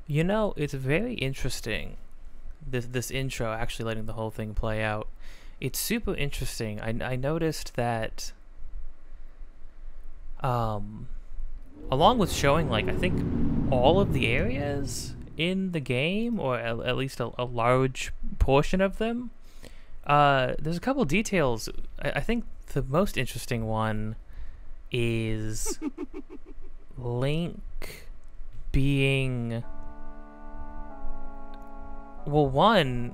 You know, it's very interesting. This intro, actually letting the whole thing play out. It's super interesting. I noticed that um along with showing, like, I think all of the areas in the game, or at least a large portion of them, there's a couple details. I think the most interesting one is Link being, well, one,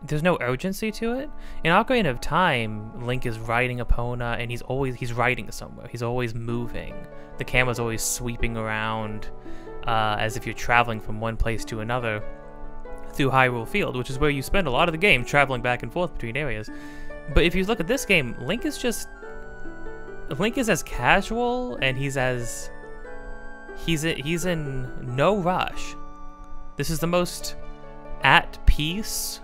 there's no urgency to it. In Ocarina of Time, Link is riding Epona, and he's riding somewhere. He's always moving. The camera's always sweeping around, as if you're traveling from one place to another through Hyrule Field, which is where you spend a lot of the game traveling back and forth between areas. But if you look at this game, Link is as casual, and he's in no rush. This is the most at peace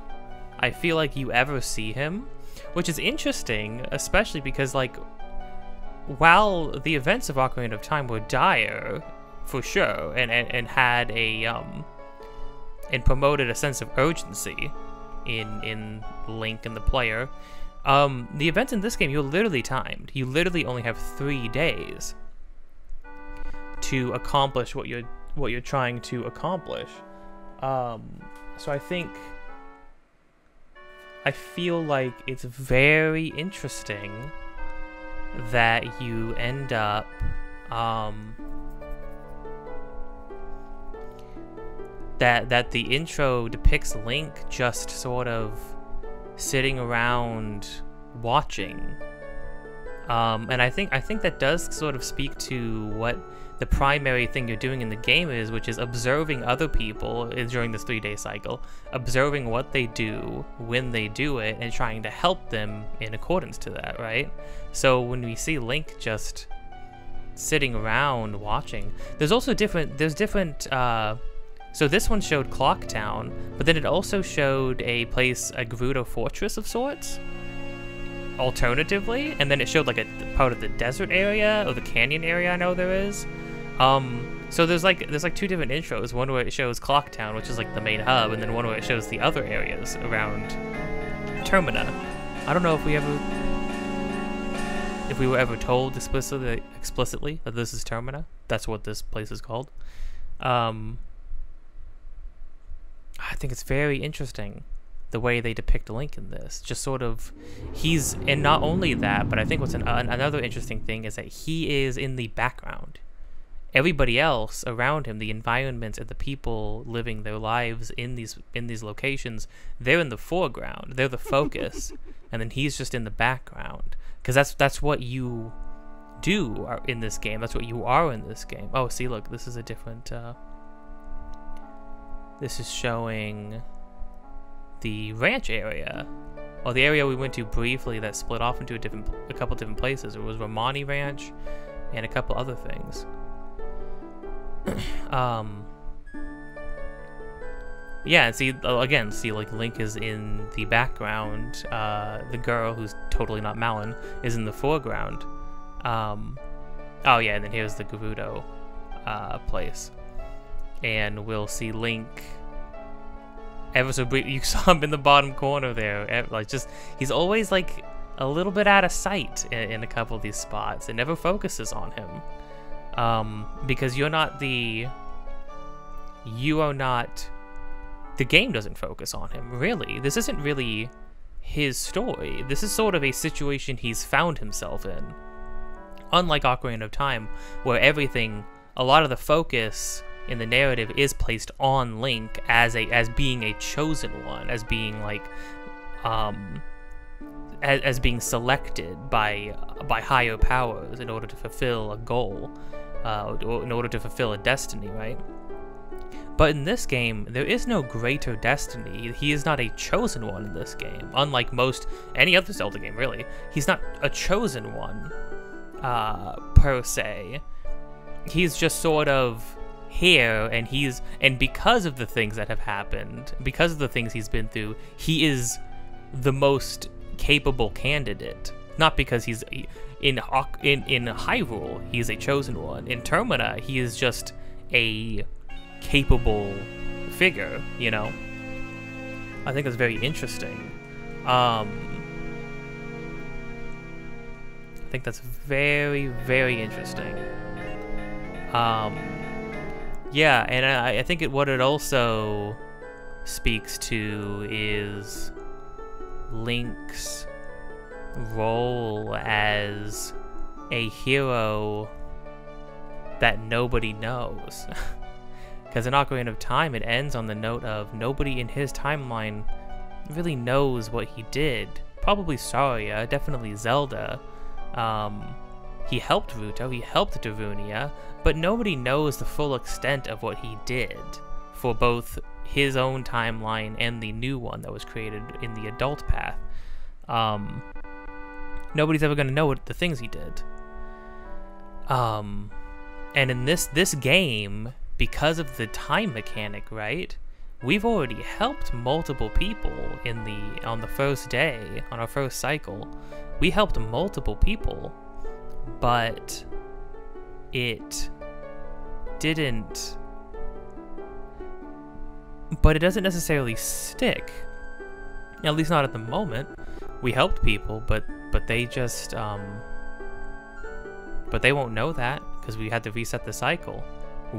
I feel like you ever see him, which is interesting, especially because, like, while the events of Ocarina of Time were dire, for sure, and had a and promoted a sense of urgency in Link and the player, the events in this game, you're literally timed. You literally only have 3 days to accomplish what you're trying to accomplish. So I feel like it's very interesting that you end up that the intro depicts Link just sort of sitting around watching. And I think that does sort of speak to what the primary thing you're doing in the game is, which is observing other people during this 3-day cycle, observing what they do, when they do it, and trying to help them in accordance to that, right? So when we see Link just sitting around watching, there's different, so this one showed Clock Town, but then it also showed a Gerudo Fortress of sorts, alternatively, and then it showed like a part of the desert area, or the canyon area I know there is. So there's like 2 different intros, one where it shows Clock Town, which is like the main hub, and then one where it shows the other areas around Termina. I don't know if we were ever told explicitly that this is Termina. That's what this place is called. I think it's very interesting the way they depict Link in this. Just sort of, and not only that, but I think what's another interesting thing is that he is in the background. Everybody else around him, the environments and the people living their lives in these locations, they're in the foreground. They're the focus, and then he's just in the background. Because that's what you do in this game. That's what you are in this game. Oh, see, look, this is a different. This is showing the ranch area, or the area we went to briefly that split off into a couple different places. It was Romani Ranch and a couple other things. Yeah, and see like Link is in the background. The girl, who's totally not Malon, is in the foreground. Oh yeah, and then here's the Gerudo place, and we'll see Link ever so brief. You saw him in the bottom corner there, like, just, he's always like a little bit out of sight in a couple of these spots. It never focuses on him, because the game doesn't focus on him, really. This isn't really his story. This is sort of a situation he's found himself in. Unlike Ocarina of Time, where a lot of the focus in the narrative is placed on Link as being a chosen one, as being like, as being selected by higher powers in order to fulfill a goal, or in order to fulfill a destiny, right? But in this game, there is no greater destiny. He is not a chosen one in this game, unlike any other Zelda game, really. He's not a chosen one, per se. He's just sort of here, and because of the things that have happened, because of the things he's been through, he is the most capable candidate. Not because he's in Hyrule, he's a chosen one. In Termina, he is just capable figure, you know? I think that's very interesting. I think that's very, very interesting. Yeah, and I think what it also speaks to is Link's role as a hero that nobody knows. Because in Ocarina of Time, it ends on the note of nobody in his timeline really knows what he did. Probably Saria, definitely Zelda. He helped Ruto, he helped Darunia, but nobody knows the full extent of what he did for both his own timeline and the new one that was created in the adult path. Nobody's ever going to know what the things he did. And in this game, because of the time mechanic, right? We've already helped multiple people on the first day, on our first cycle. We helped multiple people, but it didn't. But it doesn't necessarily stick. At least not at the moment. We helped people, but they just but they won't know that because we had to reset the cycle.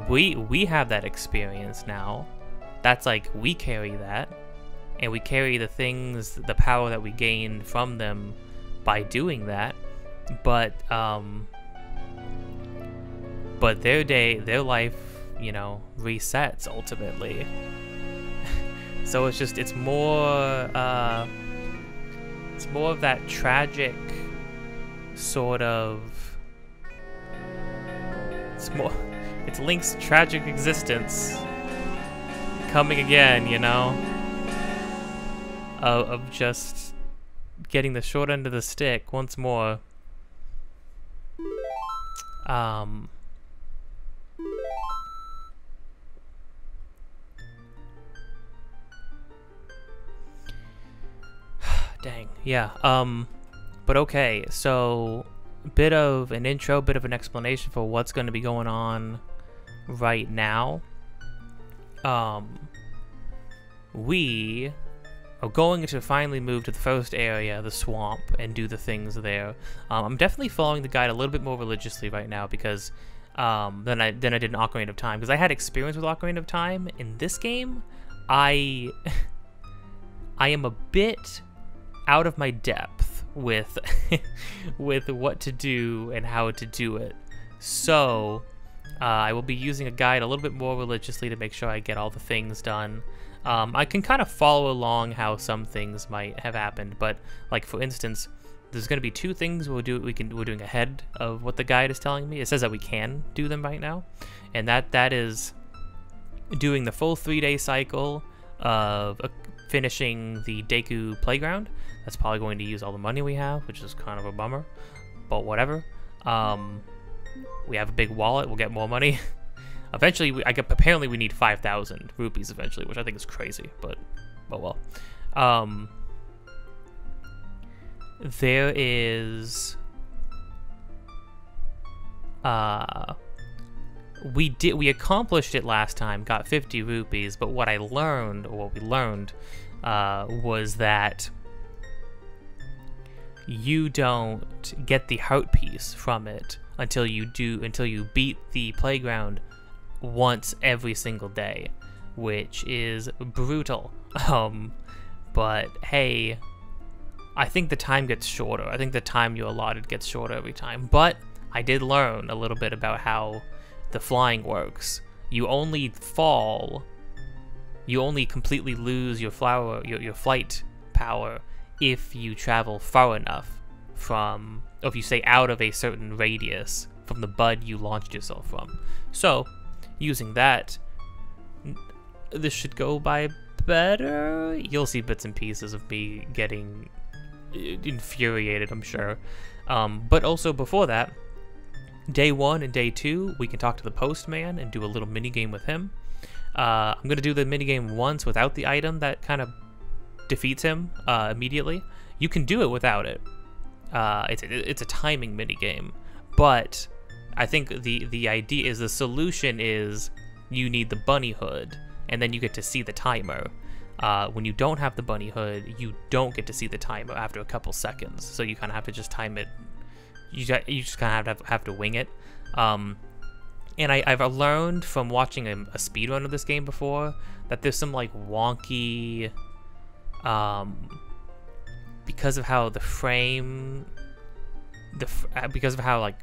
We have that experience now. That's like, we carry that, and we carry the things, the power that we gain from them by doing that. But their life, you know, resets ultimately. So it's more of that tragic sort of. It's Link's tragic existence coming again, you know, of just getting the short end of the stick once more. Dang, yeah. But okay, so bit of an intro, bit of an explanation for what's going to be going on right now. We are going to finally move to the first area, the swamp, and do the things there. I'm definitely following the guide a little bit more religiously right now because than I did in Ocarina of Time, because I had experience with Ocarina of Time. In this game, I am a bit out of my depth with with what to do and how to do it. So I will be using a guide a little bit more religiously to make sure I get all the things done. I can kind of follow along how some things might have happened, but like for instance, there's going to be two things we're doing ahead of what the guide is telling me. It says that we can do them right now, and that is doing the full 3-day cycle of finishing the Deku Playground. That's probably going to use all the money we have, which is kind of a bummer, but whatever. We have a big wallet, we'll get more money. Eventually, apparently we need 5,000 rupees eventually, which I think is crazy, but well. There is... we accomplished it last time, got 50 rupees, but what we learned was that you don't get the heart piece from it until you beat the playground once every single day, which is brutal. But hey, I think the time gets shorter. I think the time you allotted gets shorter every time. But I did learn a little bit about how the flying works. You only completely lose your flight power if you travel far enough from, or if you stay out of a certain radius from the bud you launched yourself from. So, using that, this should go by better. You'll see bits and pieces of me getting infuriated, I'm sure. But also before that, day 1 and day 2, we can talk to the postman and do a little mini game with him. I'm gonna do the mini game once without the item that kind of defeats him immediately. You can do it without it. It's a timing mini game, but I think the idea is, the solution is you need the bunny hood, and then you get to see the timer. When you don't have the bunny hood, you don't get to see the timer after a couple seconds. So you kind of have to just time it. You just kind of have to wing it. And I've learned from watching a speedrun of this game before that there's some like wonky, because of how the frame, because of how like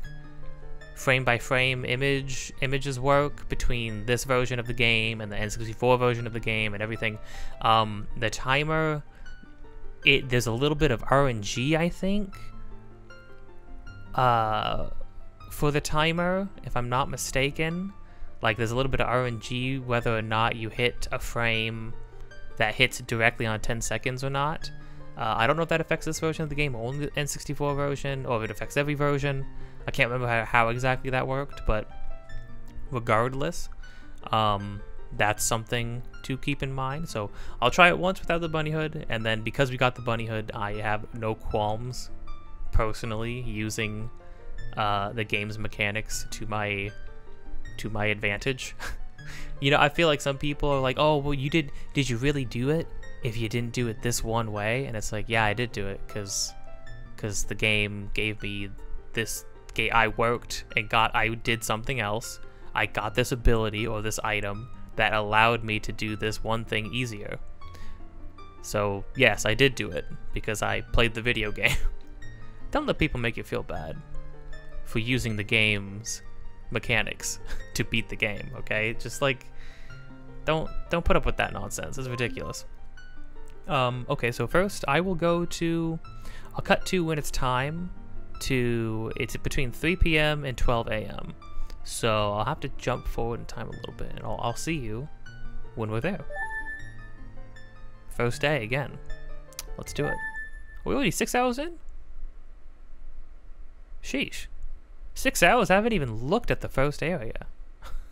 frame by frame images work between this version of the game and the N64 version of the game and everything. The timer, there's a little bit of RNG, I think, for the timer, if I'm not mistaken. Like there's a little bit of RNG whether or not you hit a frame that hits directly on 10 seconds or not. I don't know if that affects this version of the game or only the N64 version, or if it affects every version. I can't remember how exactly that worked, but regardless, that's something to keep in mind. So I'll try it once without the bunny hood, and then because we got the bunny hood, I have no qualms personally using the game's mechanics to my advantage. You know, I feel like some people are like, oh, well, did you really do it if you didn't do it this one way? And it's like, yeah, I did do it because the game gave me this. I worked and I did something else. I got this ability or this item that allowed me to do this one thing easier. So yes, I did do it because I played the video game. Don't let people make you feel bad for using the game's mechanics to beat the game, okay? Just like, don't put up with that nonsense. It's ridiculous. Okay, so first I'll cut to when it's time. It's between 3 p.m. and 12 a.m. So I'll have to jump forward in time a little bit, and I'll see you when we're there. First day again. Let's do it. We're already 6 hours in? Sheesh. 6 hours? I haven't even looked at the first area.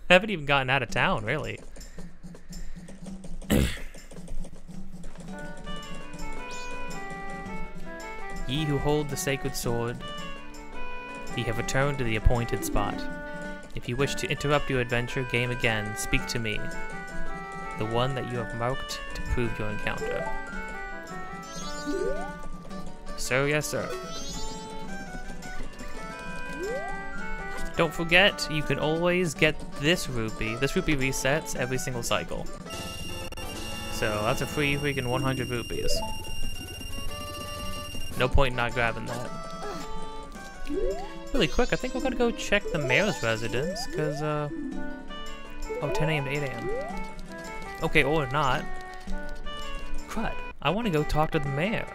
I haven't even gotten out of town, really. Ye who hold the sacred sword, ye have returned to the appointed spot. If you wish to interrupt your adventure, game again, speak to me, the one that you have marked to prove your encounter. Sir, yes sir. Don't forget, you can always get this rupee. This rupee resets every single cycle. So that's a free freaking 100 rupees. No point in not grabbing that. Really quick, I think we're gonna go check the mayor's residence, because, oh, 10 a.m. to 8 a.m. Okay, or not. Crud, I want to go talk to the mayor.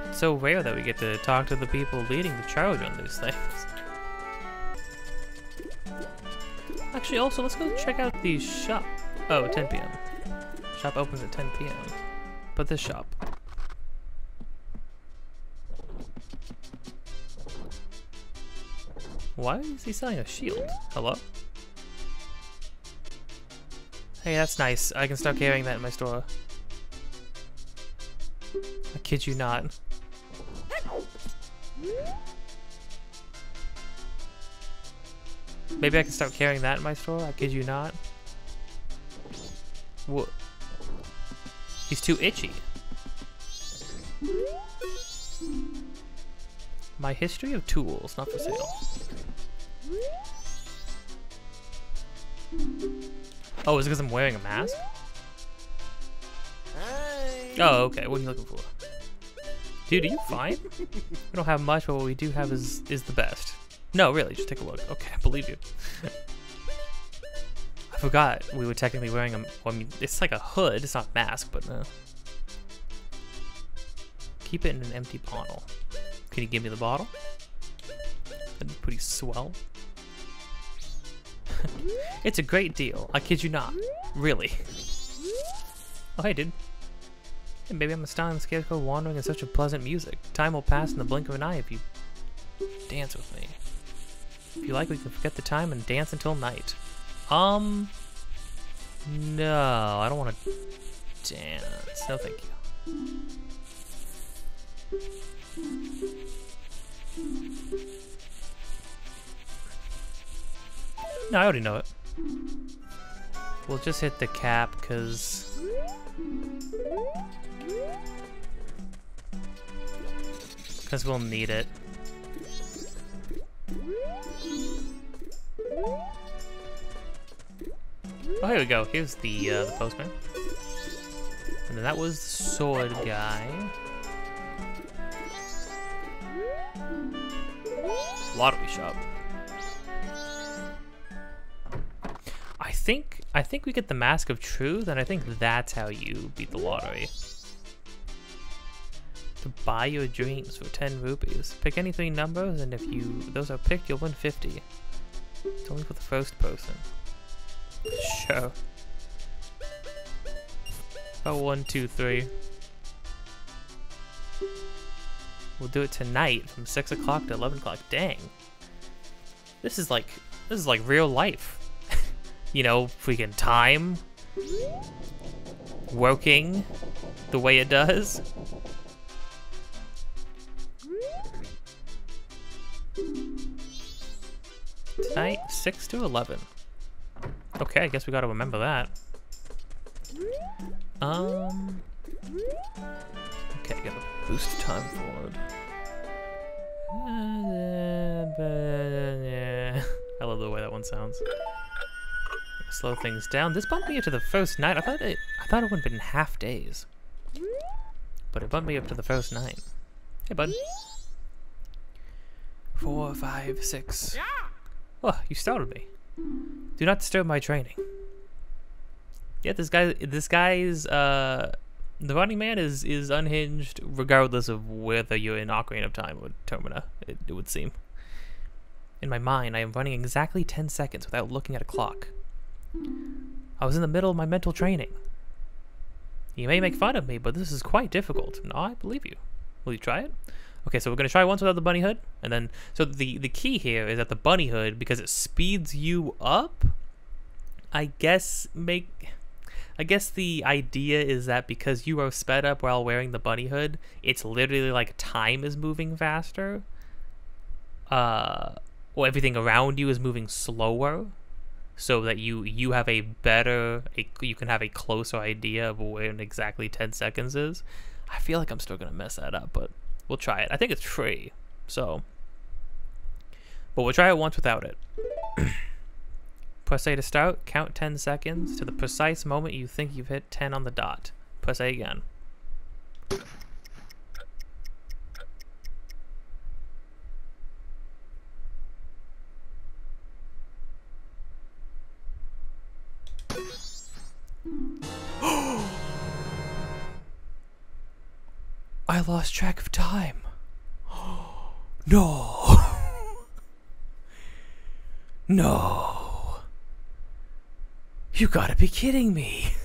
It's so rare that we get to talk to the people leading the charge on these things. Actually, also, let's go check out the shop. Oh, 10 p.m. Shop opens at 10 p.m. But this shop. Why is he selling a shield? Hello? Hey, that's nice. I can start carrying that in my store. I kid you not. Maybe I can start carrying that in my store? I kid you not. What? He's too itchy. My history of tools, not for sale. Oh, is it because I'm wearing a mask? Oh, okay. What are you looking for? Dude, are you fine? We don't have much, but what we do have is the best. No, really, just take a look. Okay, I believe you. I forgot we were technically wearing a... Well, I mean, it's like a hood. It's not a mask, but no. Keep it in an empty bottle. Can you give me the bottle? That'd be pretty swell. It's a great deal. I kid you not. Really. Oh, hey, dude. Hey, baby, I'm a styling scarecrow wandering in such a pleasant music. Time will pass in the blink of an eye if you dance with me. If you like, we can forget the time and dance until night. No, I don't want to dance. No, thank you. No, I already know it. We'll just hit the cap, because we'll need it. Oh, here we go. Here's the postman. And then that was the sword guy. Lottery shop. I think we get the Mask of Truth, and I think that's how you beat the lottery. To buy your dreams for 10 rupees. Pick any 3 numbers, and if those are picked, you'll win 50. It's only for the first person. Sure. Oh, 1, 2, 3. We'll do it tonight from 6 o'clock to 11 o'clock. Dang. This is like real life. You know, freaking time. Working the way it does. Tonight, 6 to 11. Okay, I guess we gotta remember that. Okay, gotta boost time forward. I love the way that one sounds. Slow things down. This bumped me up to the first night. I thought it would have been half days, but it bumped me up to the first night. Hey, bud. 4, 5, 6. Oh, you startled me. Do not disturb my training. Yeah, this guy's the running man is unhinged regardless of whether you're in Ocarina of Time or Termina, it would seem. In my mind, I am running exactly 10 seconds without looking at a clock. I was in the middle of my mental training. You may make fun of me, but this is quite difficult. No, I believe you. Will you try it? Okay, so we're going to try once without the bunny hood, and then, so the key here is that the bunny hood, because it speeds you up, I guess the idea is that because you are sped up while wearing the bunny hood, it's literally like time is moving faster. Well, everything around you is moving slower, so that you have you can have a closer idea of when exactly 10 seconds is. I feel like I'm still gonna mess that up, but we'll try it. I think it's free, so. But we'll try it once without it. Press A to start, count 10 seconds to the precise moment you think you've hit 10 on the dot. Press A again. I lost track of time. No. No. You gotta be kidding me.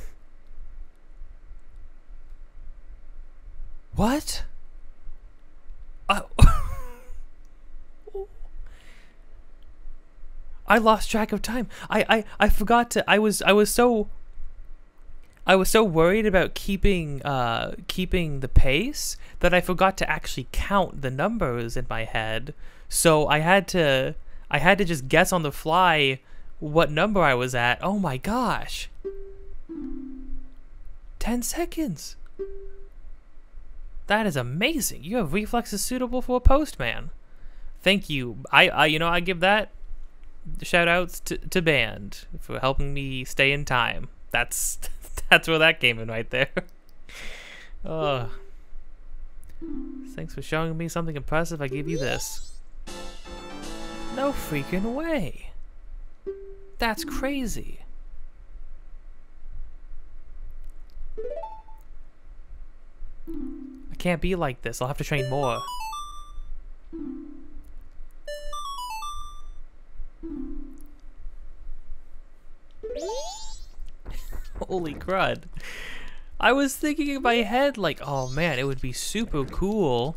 What? I lost track of time. I forgot to. I was so worried about keeping the pace that I forgot to actually count the numbers in my head. So I had to just guess on the fly what number I was at. Oh my gosh. 10 seconds. That is amazing. You have reflexes suitable for a postman. Thank you. I give that shout outs to Band for helping me stay in time. That's where that came in right there. Oh. Thanks for showing me something impressive. I give you this. No freaking way. That's crazy. I can't be like this. I'll have to train more. Holy crud. I was thinking in my head, like, oh man, it would be super cool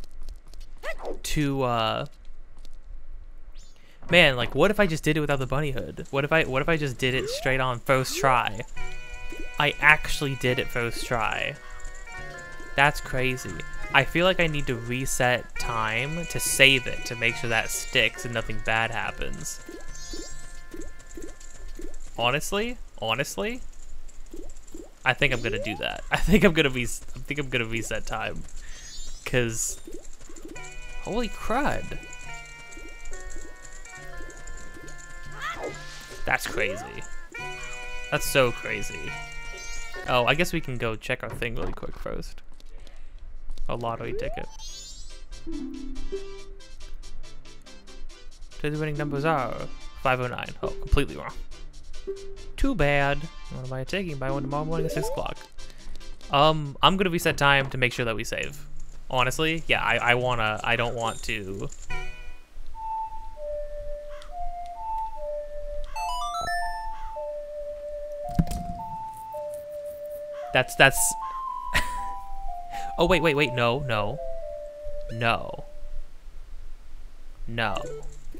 to, man, like, what if I just did it without the bunny hood? What if I just did it straight on first try? I actually did it first try. That's crazy. I feel like I need to reset time to save it, to make sure that sticks and nothing bad happens. Honestly, I think I'm gonna do that. I think I'm gonna reset time. Cause holy crud. That's crazy. That's so crazy. Oh, I guess we can go check our thing really quick first. A lottery ticket. Today's winning numbers are 509. Oh, completely wrong. Too bad. What am I taking? Buy one tomorrow morning at 6 o'clock. I'm gonna reset time to make sure that we save. Honestly, yeah, I don't want to. That's oh wait, no.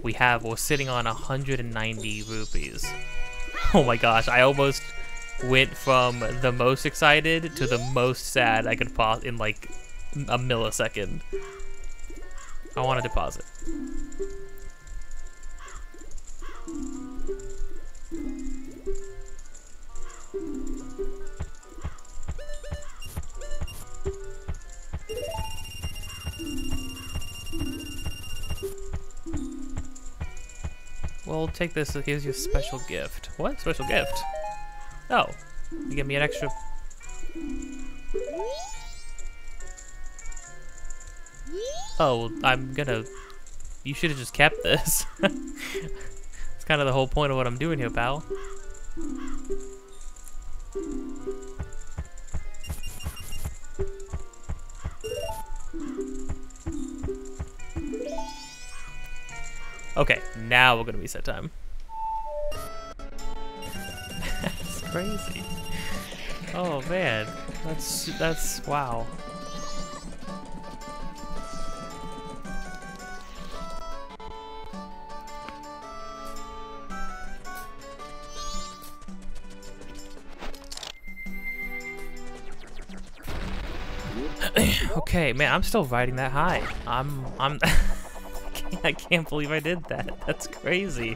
We're sitting on 190 rupees. Oh my gosh, I almost went from the most excited to the most sad I could pause in like a millisecond. I want to deposit. Well, take this. Here's your special gift. What? Special gift? Oh, you give me an extra. Oh, well, I'm gonna. You should have just kept this. It's kind of the whole point of what I'm doing here, pal. Okay, now we're gonna reset time. That's crazy. Oh man, that's wow. Okay, man, I'm still riding that high. I'm I can't believe I did that. That's crazy.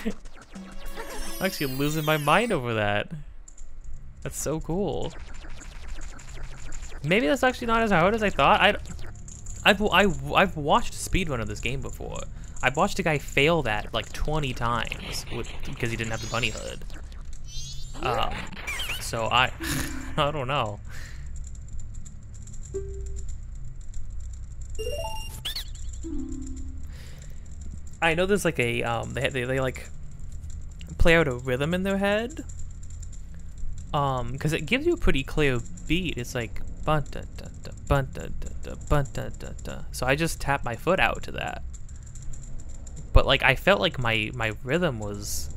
I'm actually losing my mind over that. That's so cool. Maybe that's actually not as hard as I thought. I've watched a speedrun of this game before. I've watched a guy fail that like 20 times because he didn't have the bunny hood. So I don't know. I know there's like a they like play out a rhythm in their head, because it gives you a pretty clear beat. It's like bun da da da bun da da da bun da da da. So I just tap my foot out to that. But like I felt like my rhythm was.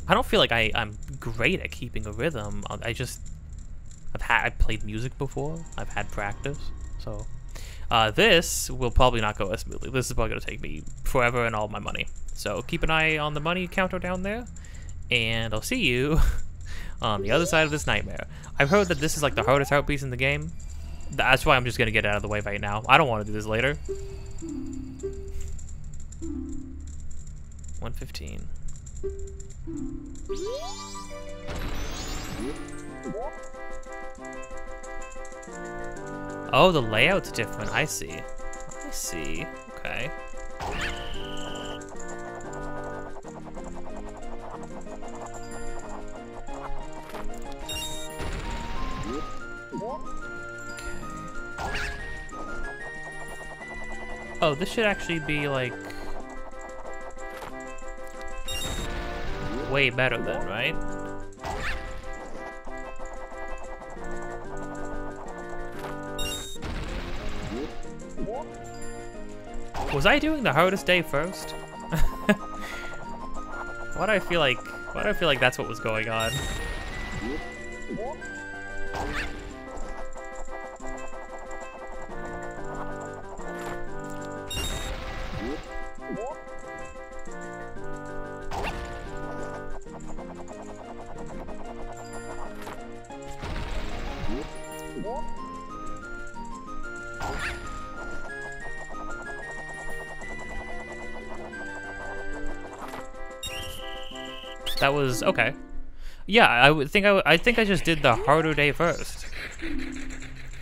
I don't feel like I'm great at keeping a rhythm. I've played music before. I've had practice, so. This will probably not go as smoothly. This is probably going to take me forever and all my money. So keep an eye on the money counter down there, and I'll see you on the other side of this nightmare. I've heard that this is like the hardest heart piece in the game. That's why I'm just going to get it out of the way right now. I don't want to do this later. 115. Oh, the layout's different. I see. I see. Okay. Oh, this should actually be like way better then, right? Was I doing the hardest day first? Why do I feel like that's what was going on? That was okay. Yeah, I think I just did the harder day first.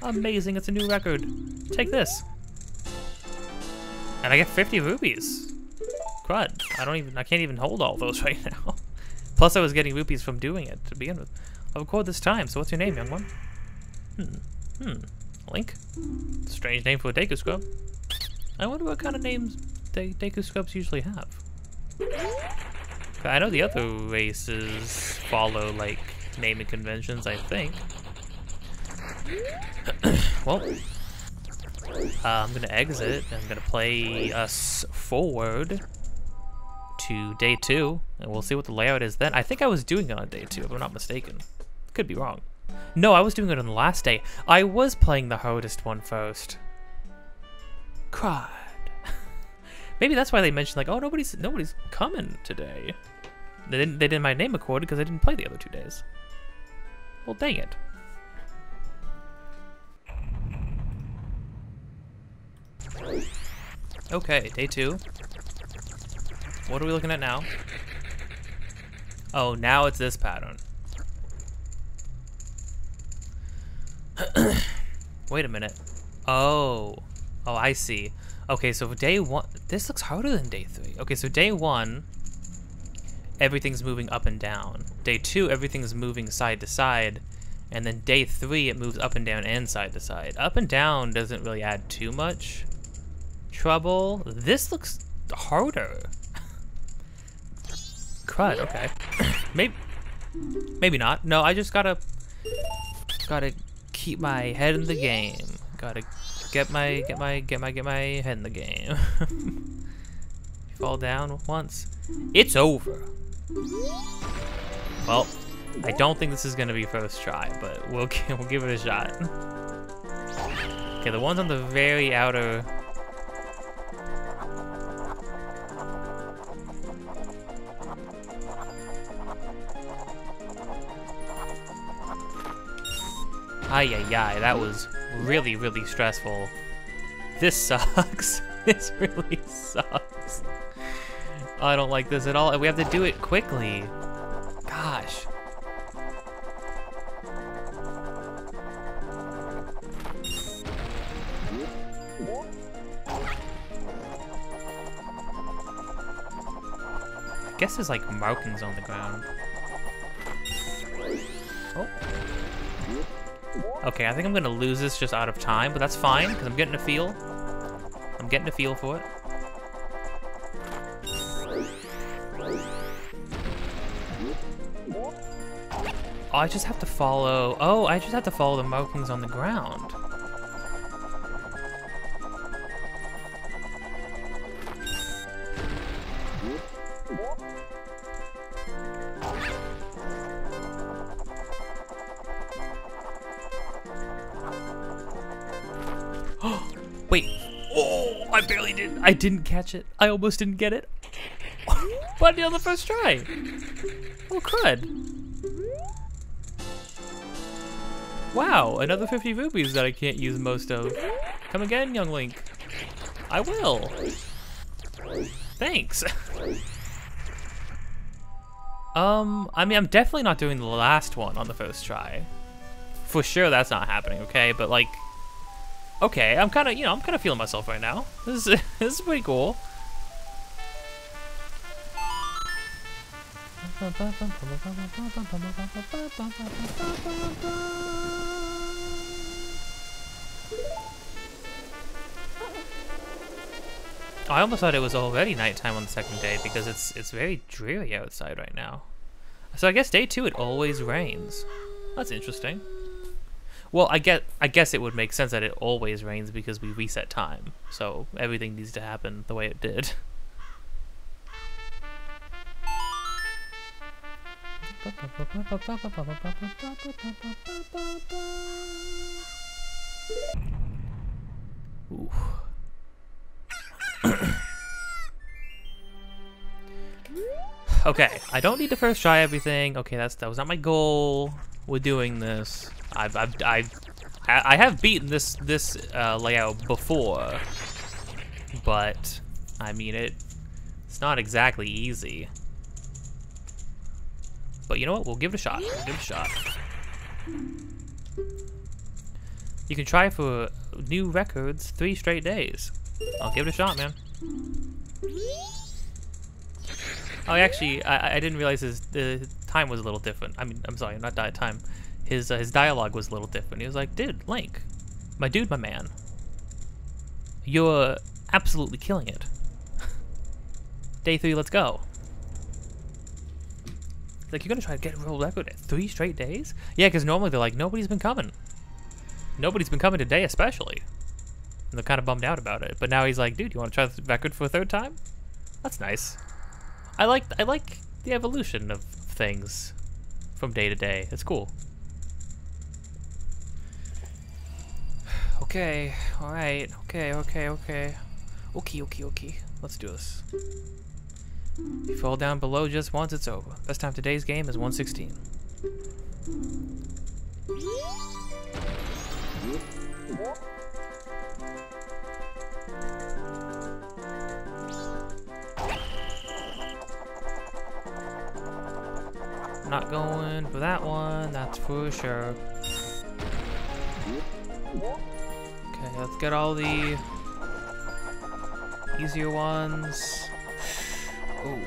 Amazing, it's a new record. Take this. And I get 50 rupees. Crud. I can't even hold all those right now. Plus I was getting rupees from doing it to begin with. I'll record this time, so what's your name, young one? Link? Strange name for a Deku Scrub. I wonder what kind of names Deku Scrubs usually have. I know the other races follow, like, naming conventions, I think. Well, I'm gonna exit, and I'm gonna play us forward to day 2, and we'll see what the layout is then. I think I was doing it on day 2, if I'm not mistaken. Could be wrong. No, I was doing it on the last day. I was playing the hardest one first. Crud. Maybe that's why they mentioned, like, oh, nobody's coming today. They didn't my name recorded because I didn't play the other 2 days. Well, dang it. Okay, day 2. What are we looking at now? Oh, now it's this pattern. Wait a minute. Oh, I see. Okay, so day 1, this looks harder than day 3. Okay, so day 1, everything's moving up and down. Day 2, everything's moving side to side. And then day 3, it moves up and down and side to side. Up and down doesn't really add too much trouble. This looks harder. Crud, okay. Maybe not. No, I just gotta keep my head in the game. Gotta get my head in the game. You fall down once, it's over. Well, I don't think this is gonna be first try, but we'll give it a shot. Okay, the ones on the very outer. Ay, that was really, really stressful. This sucks. This really sucks. I don't like this at all. We have to do it quickly. Gosh. I guess there's like markings on the ground. Oh. Okay, I think I'm gonna lose this just out of time, but that's fine, because I'm getting a feel. I'm getting a feel for it. Oh, I just have to follow... Oh, I just have to follow the markings on the ground. Wait. Oh, I barely did. I didn't catch it. I almost didn't get it. But on the first try. Oh, crud. Wow, another 50 rupees that I can't use most of. Come again, young Link. I will. Thanks. I mean, I'm definitely not doing the last one on the first try. For sure that's not happening, okay? But like, okay, I'm kind of feeling myself right now. This is pretty cool. I almost thought it was already nighttime on the second day because it's very dreary outside right now. So I guess day 2 it always rains. That's interesting. Well, I guess it would make sense that it always rains because we reset time. So everything needs to happen the way it did. Ooh. Okay, I don't need to first try everything. Okay, that was not my goal with doing this. I have beaten this layout before, but I mean it's not exactly easy. but you know what? We'll give it a shot. We'll give it a shot. You can try for new records 3 straight days. I'll give it a shot, man. Oh, actually, I didn't realize the time was a little different. I mean, I'm sorry, not time. His dialogue was a little different. He was like, dude, Link, my dude, my man, you're absolutely killing it. Day 3, let's go. Like, you're gonna try to get a world record at 3 straight days? Yeah, because normally they're like, nobody's been coming. Nobody's been coming today, especially. And they're kind of bummed out about it. But now he's like, dude, you want to try the record for a 3rd time? That's nice. I like the evolution of things from day to day. It's cool. Okay, alright, okay. Okay. Let's do this. If you fall down below just once, it's over. Best time today's game is 1:16. Not going for that one, that's for sure. Okay, let's get all the easier ones. Ooh.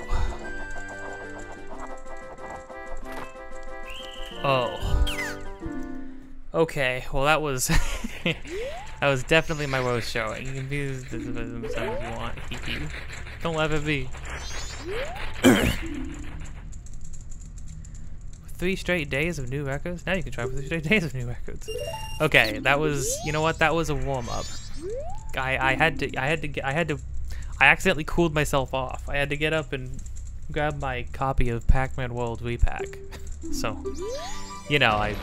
Oh. Okay, well that was that was definitely my worst showing. You can be this if you want. Don't let it be. 3 straight days of new records? Now you can try for 3 straight days of new records. Okay, that was, you know what? That was a warm-up. I accidentally cooled myself off. I had to get up and grab my copy of Pac-Man World Repack. So, you know, I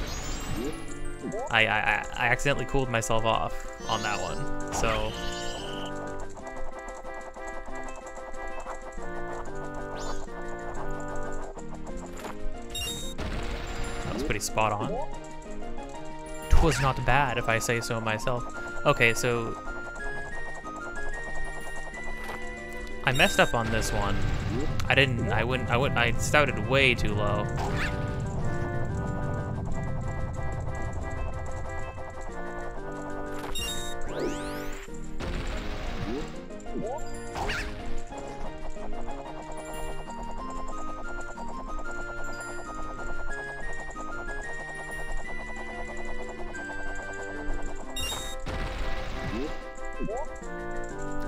accidentally cooled myself off on that one. So. Pretty spot on. 'Twas not bad, if I say so myself. Okay, so I messed up on this one. I started way too low.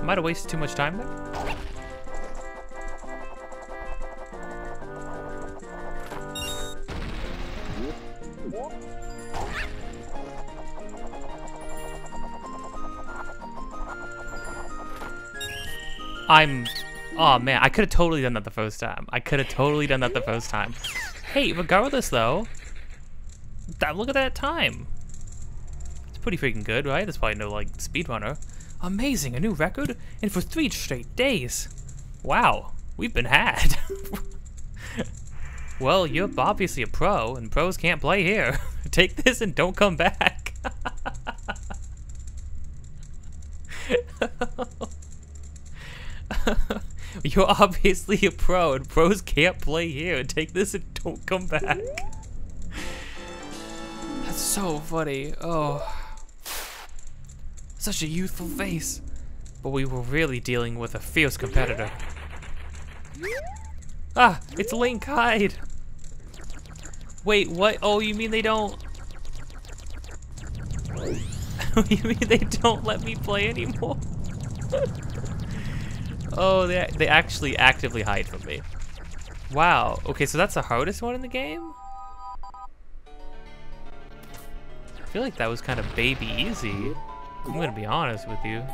Might have wasted too much time there. Oh man, I could have totally done that the first time. Hey, regardless though, look at that time. It's pretty freaking good, right? That's probably no like speedrunner. Amazing, a new record, and for 3 straight days. Wow, we've been had. Well, you're obviously a pro, and pros can't play here. Take this and don't come back. You're obviously a pro, and pros can't play here. Take this and don't come back. That's so funny. Oh. Such a youthful face. But we were really dealing with a fierce competitor. Ah, it's Link, hide. Wait, what? Oh, you mean they don't... You mean they don't let me play anymore? Oh, they actually actively hide from me. Wow, okay, so that's the hardest one in the game? I feel like that was kind of baby easy. I'm gonna be honest with you.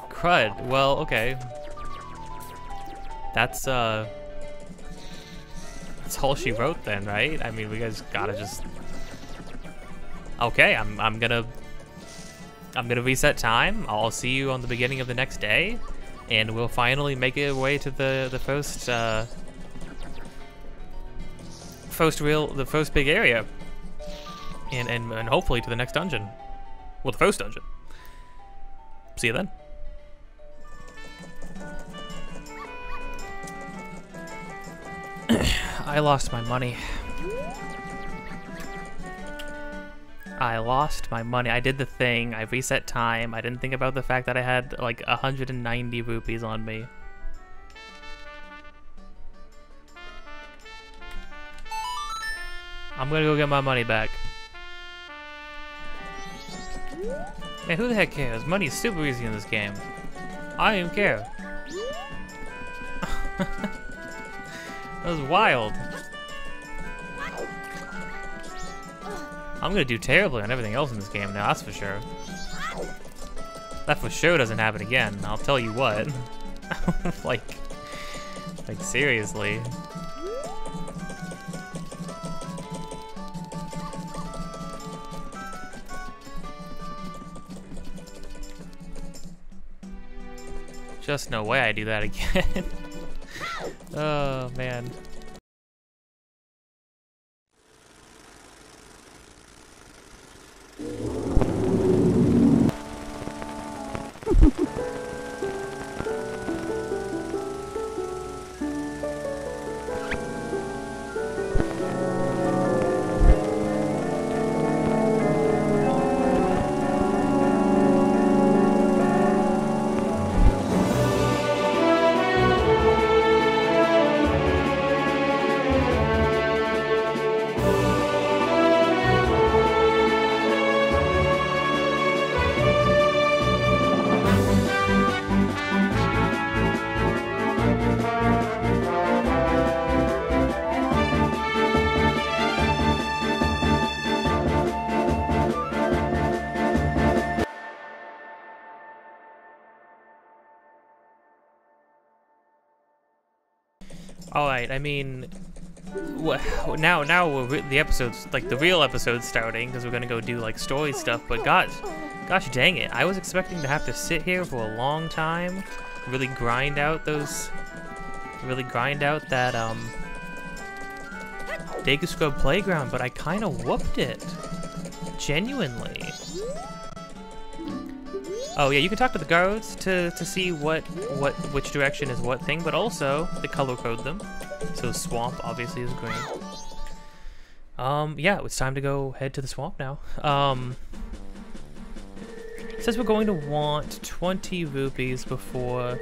Crud. Well, okay. That's all she wrote then, right? I mean, we guys gotta just. Okay, I'm gonna reset time. I'll see you on the beginning of the next day, and we'll finally make our way to the first big area, and hopefully to the next dungeon. Well, the first dungeon. See you then. I lost my money. I lost my money. I did the thing. I reset time. I didn't think about the fact that I had like 190 rupees on me. I'm gonna go get my money back. Man, who the heck cares? Money's super easy in this game. I don't even care. That was wild. I'm gonna do terribly on everything else in this game now, that's for sure. That for sure doesn't happen again, I'll tell you what. like seriously. Just no way I do that again. Oh man. Alright, I mean, now the episode's, like, the real episode's starting, because we're gonna go do, like, story stuff, but gosh dang it, I was expecting to have to sit here for a long time, really grind out that, Deku Scrub playground, but I kinda whooped it. Genuinely. Oh yeah, you can talk to the guards to see which direction is what thing, but also they color code them. So swamp obviously is green. Yeah, it's time to go head to the swamp now. It says we're going to want 20 rupees before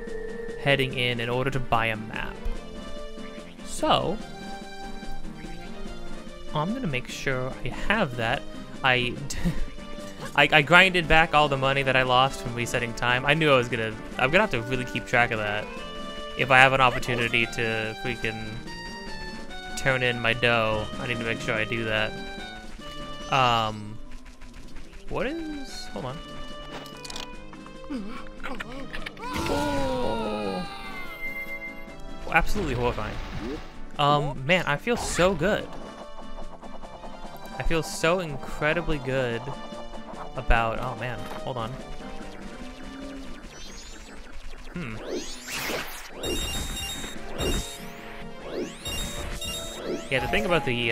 heading in order to buy a map. So I'm gonna make sure I have that. I grinded back all the money that I lost from resetting time. I knew I'm gonna have to really keep track of that. If I have an opportunity to freaking turn in my dough, I need to make sure I do that. What is, hold on. Oh. Absolutely horrifying. Man, I feel so good. I feel so incredibly good about, oh man, hold on. Yeah, the thing about the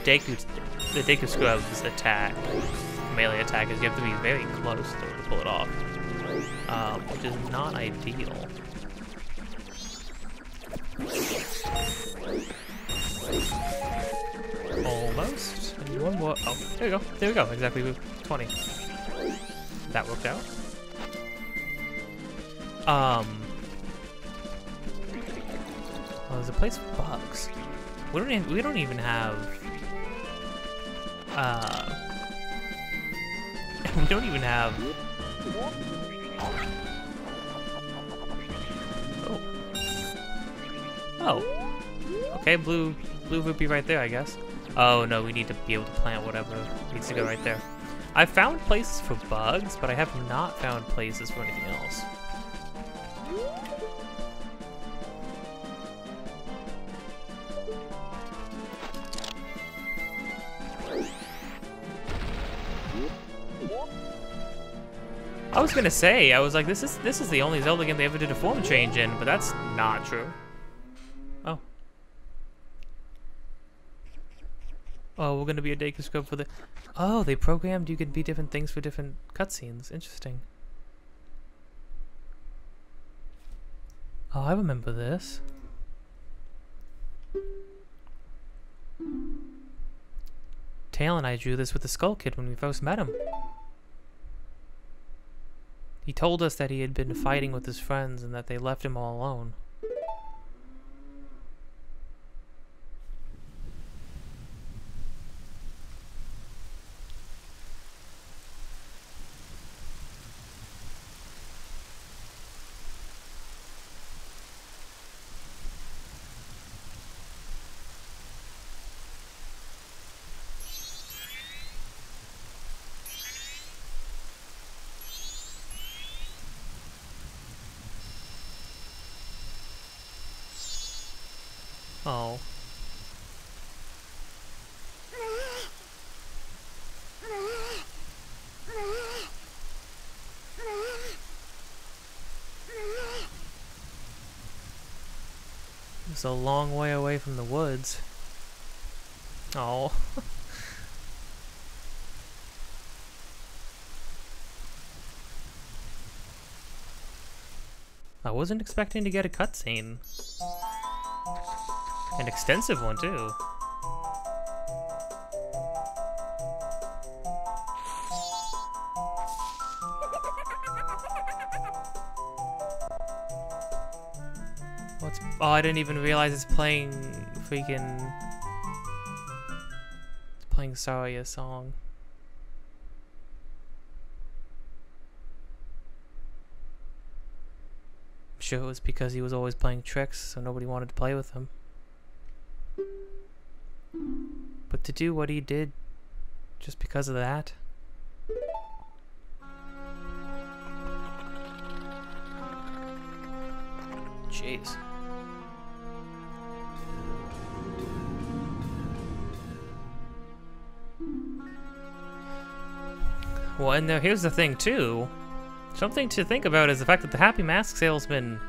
Deku Scrub's attack, melee attack, is you have to be very close to pull it off, which is not ideal. Almost. And one more. Oh, there we go. There we go. Exactly 20. That worked out. Oh, there's a place for bugs. We don't even have. We don't even have. Oh. Oh. Okay, blue rupee right there, I guess. Oh no, we need to be able to plant whatever needs to go right there. I've found places for bugs, but I have not found places for anything else. I was gonna say, I was like, this is the only Zelda game they ever did a form change in, but that's not true. Oh. Oh, we're gonna be a Deku Scrub for the... Oh, they programmed you could be different things for different cutscenes. Interesting. Oh, I remember this. Tail and I drew this with the Skull Kid when we first met him. He told us that he had been fighting with his friends and that they left him all alone. Oh. It's a long way away from the woods. Oh. I wasn't expecting to get a cutscene. An extensive one, too. What's... Oh, I didn't even realize it's playing freaking... It's playing Saria's song. I'm sure it was because he was always playing tricks, so nobody wanted to play with him. But to do what he did just because of that? Jeez. Well, and here's the thing, too. Something to think about is the fact that the Happy Mask salesman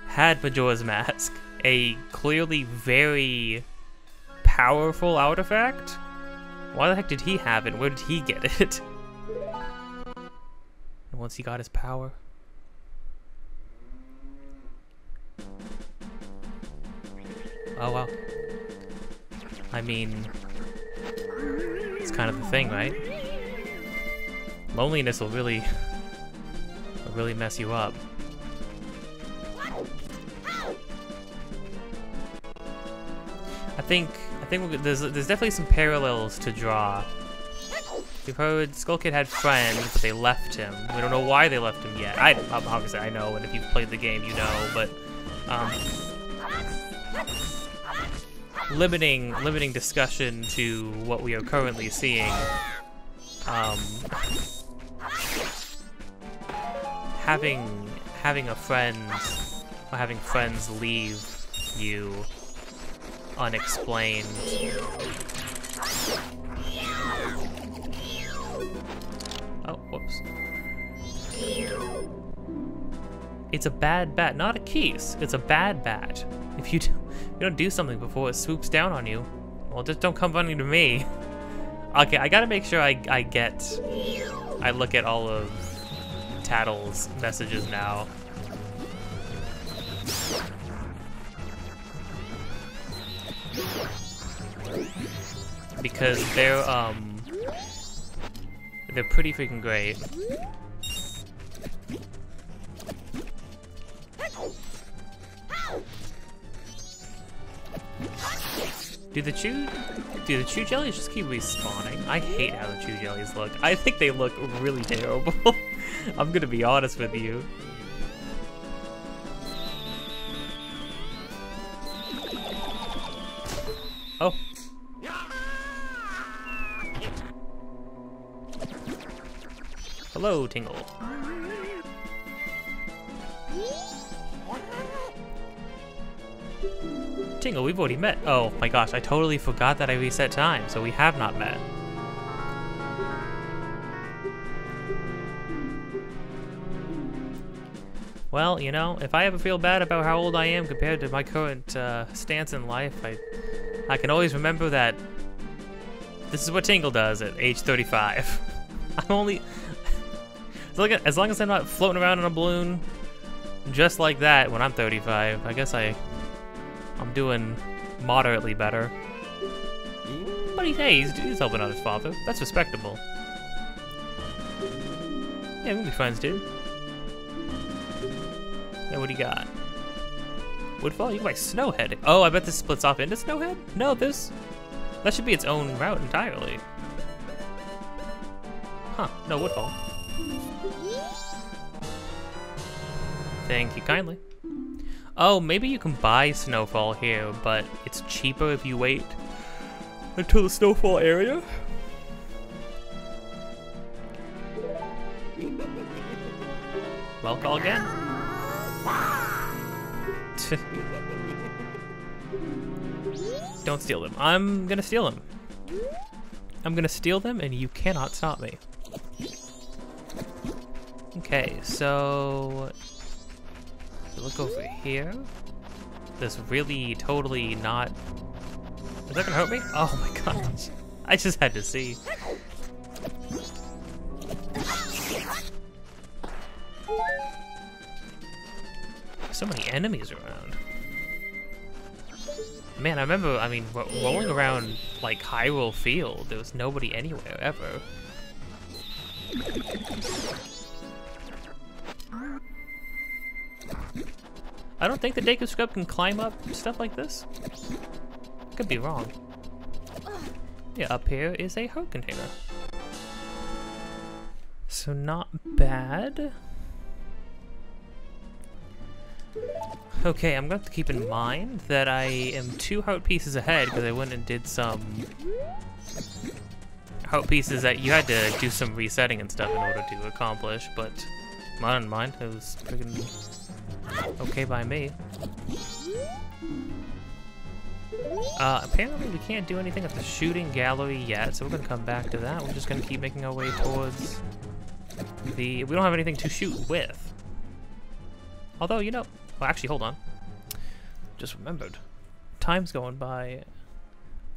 had Majora's Mask, a clearly very powerful artifact. Why the heck did he have it? Where did he get it? And once he got his power. Oh well. I mean, it's kind of the thing, right? Loneliness will really mess you up. I think there's definitely some parallels to draw. We've heard Skull Kid had friends, but they left him. We don't know why they left him yet. Obviously I know, and if you've played the game, you know. But limiting discussion to what we are currently seeing. Having a friend or having friends leave you unexplained. Oh, whoops. It's a bad bat, not a keys. It's a bad bat. If you don't do something before it swoops down on you, well, just don't come running to me. Okay, I gotta make sure I look at all of Tattle's messages now. Because they're pretty freaking great. Do the chew jellies just keep respawning? I hate how the chew jellies look. I think they look really terrible. I'm gonna be honest with you. Oh. Hello, Tingle. Tingle, we've already met. Oh my gosh, I totally forgot that I reset time, so we have not met. Well, you know, if I ever feel bad about how old I am compared to my current stance in life, I can always remember that this is what Tingle does at age 35. I'm only... As long as I'm not floating around in a balloon just like that when I'm 35, I guess I'm doing moderately better. But hey, he's helping out his father. That's respectable. Yeah, we can be friends, dude. Yeah, what do you got? Woodfall? You can buy Snowhead. Oh, I bet this splits off into Snowhead? No, that should be its own route entirely. Huh, no, Woodfall. Thank you kindly. Oh, maybe you can buy Snowfall here, but it's cheaper if you wait until the Snowfall area. Well, call again. Don't steal them. I'm gonna steal them. I'm gonna steal them, and you cannot stop me. Okay, so look over here. This really totally not. Is that gonna hurt me? Oh my gosh! I just had to see. So many enemies around. Man, I remember, I mean, rolling around, like, Hyrule Field, there was nobody anywhere, ever. I don't think the Deku Scrub can climb up stuff like this. Could be wrong. Yeah, up here is a heart container. So not bad. Okay, I'm going to have to keep in mind that I am 2 heart pieces ahead because I went and did some heart pieces that you had to do some resetting and stuff in order to accomplish, but I don't mind. It was freaking okay by me. Apparently we can't do anything at the shooting gallery yet, so we're going to come back to that. We're just going to keep making our way towards the... We don't have anything to shoot with. Although, you know... Well, actually, hold on. Just remembered. Time's going by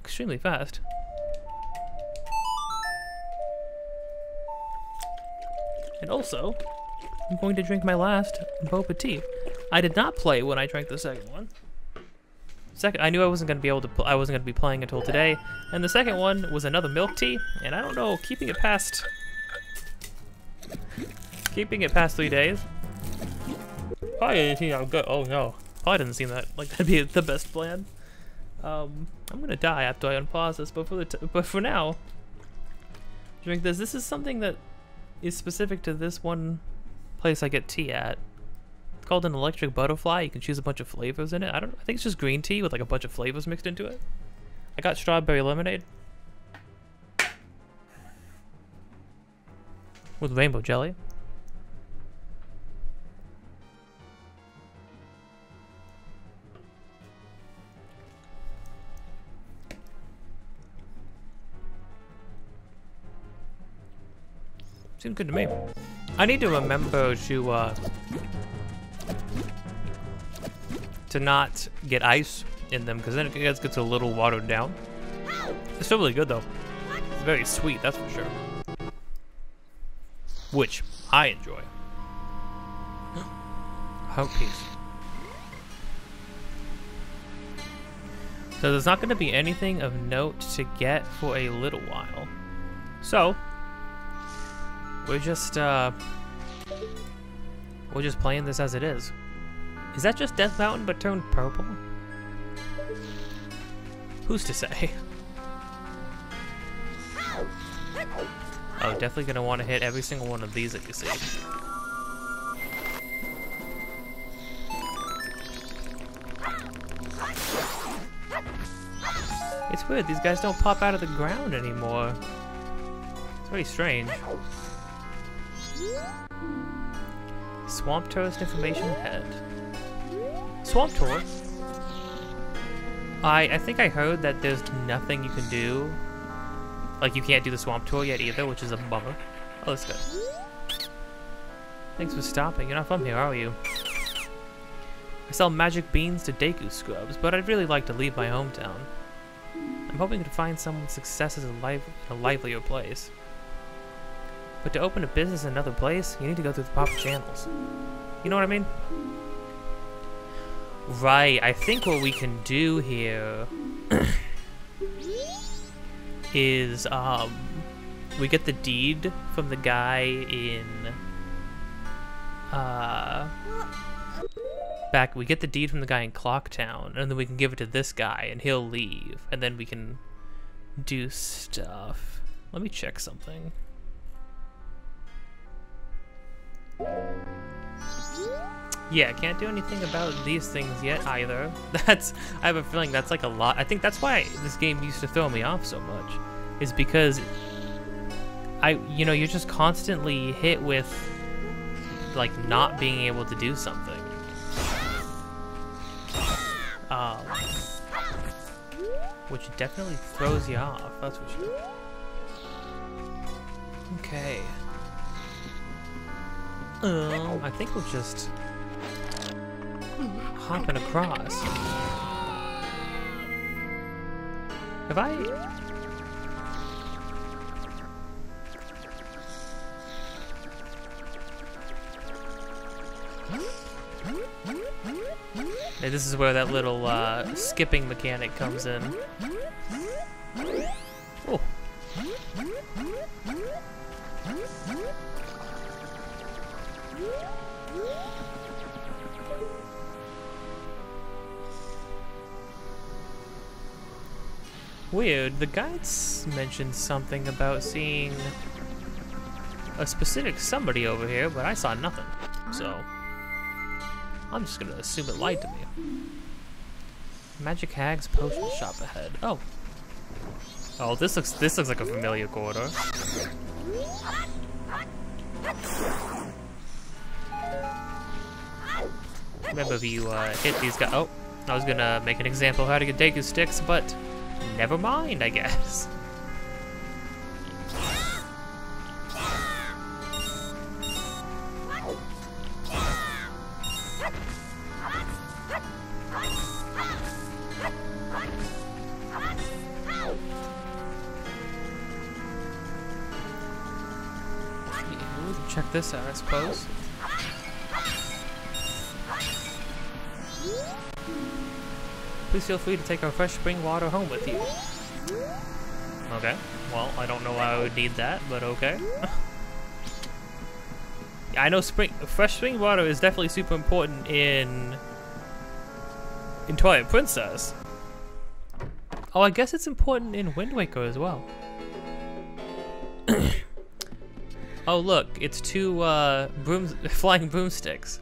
extremely fast. And also, I'm going to drink my last boba tea. I did not play when I drank the second one. I knew I wasn't going to be able to. I wasn't going to be playing until today. And the second one was another milk tea, and I don't know, keeping it past 3 days. Probably, I'm good. Oh no, probably doesn't seem that like that'd be the best plan. I'm gonna die after I unpause this, but for now, drink this. This is something that is specific to this one place I get tea at. It's called an electric butterfly. You can choose a bunch of flavors in it. I think it's just green tea with like a bunch of flavors mixed into it. I got strawberry lemonade with rainbow jelly. Seems good to me. I need to remember to not get ice in them, because then it gets a little watered down. It's still really good though. It's very sweet, that's for sure. Which I enjoy. Heart piece. So there's not going to be anything of note to get for a little while. So we're just playing this as it is. Is that just Death Mountain but turned purple? Who's to say? Oh, definitely gonna want to hit every single one of these that you see. It's weird, these guys don't pop out of the ground anymore. It's very strange. Swamp Tourist Information Head. Swamp Tour? I think I heard that there's nothing you can do. Like, you can't do the Swamp Tour yet either, which is a bummer. Oh, that's good. Thanks for stopping. You're not from here, are you? I sell magic beans to Deku Scrubs, but I'd really like to leave my hometown. I'm hoping to find someone's success as a livelier place. But to open a business in another place, you need to go through the proper channels. You know what I mean? Right, I think what we can do here is we get the deed from the guy in we get the deed from the guy in Clocktown, and then we can give it to this guy and he'll leave, and then we can do stuff. Let me check something. Yeah, can't do anything about these things yet either. I have a feeling that's like a lot. I think that's why this game used to throw me off so much, is because you know, you're just constantly hit with like not being able to do something. Which definitely throws you off, that's for sure. Okay. I think we'll just hopping across. Have I? Hey, this is where that little skipping mechanic comes in. Oh. Weird, the guides mentioned something about seeing a specific somebody over here, but I saw nothing, so I'm just gonna assume it lied to me. Magic Hag's potion shop ahead. Oh. Oh, this looks like a familiar corridor. Remember if you hit these guys. Oh, I was gonna make an example of how to get Deku sticks, but never mind, I guess. Check this out, I suppose. Please feel free to take our fresh spring water home with you. Okay, well, I don't know why I would need that, but okay. I know fresh spring water is definitely super important in Twilight Princess. Oh, I guess it's important in Wind Waker as well. Oh look, it's two flying broomsticks.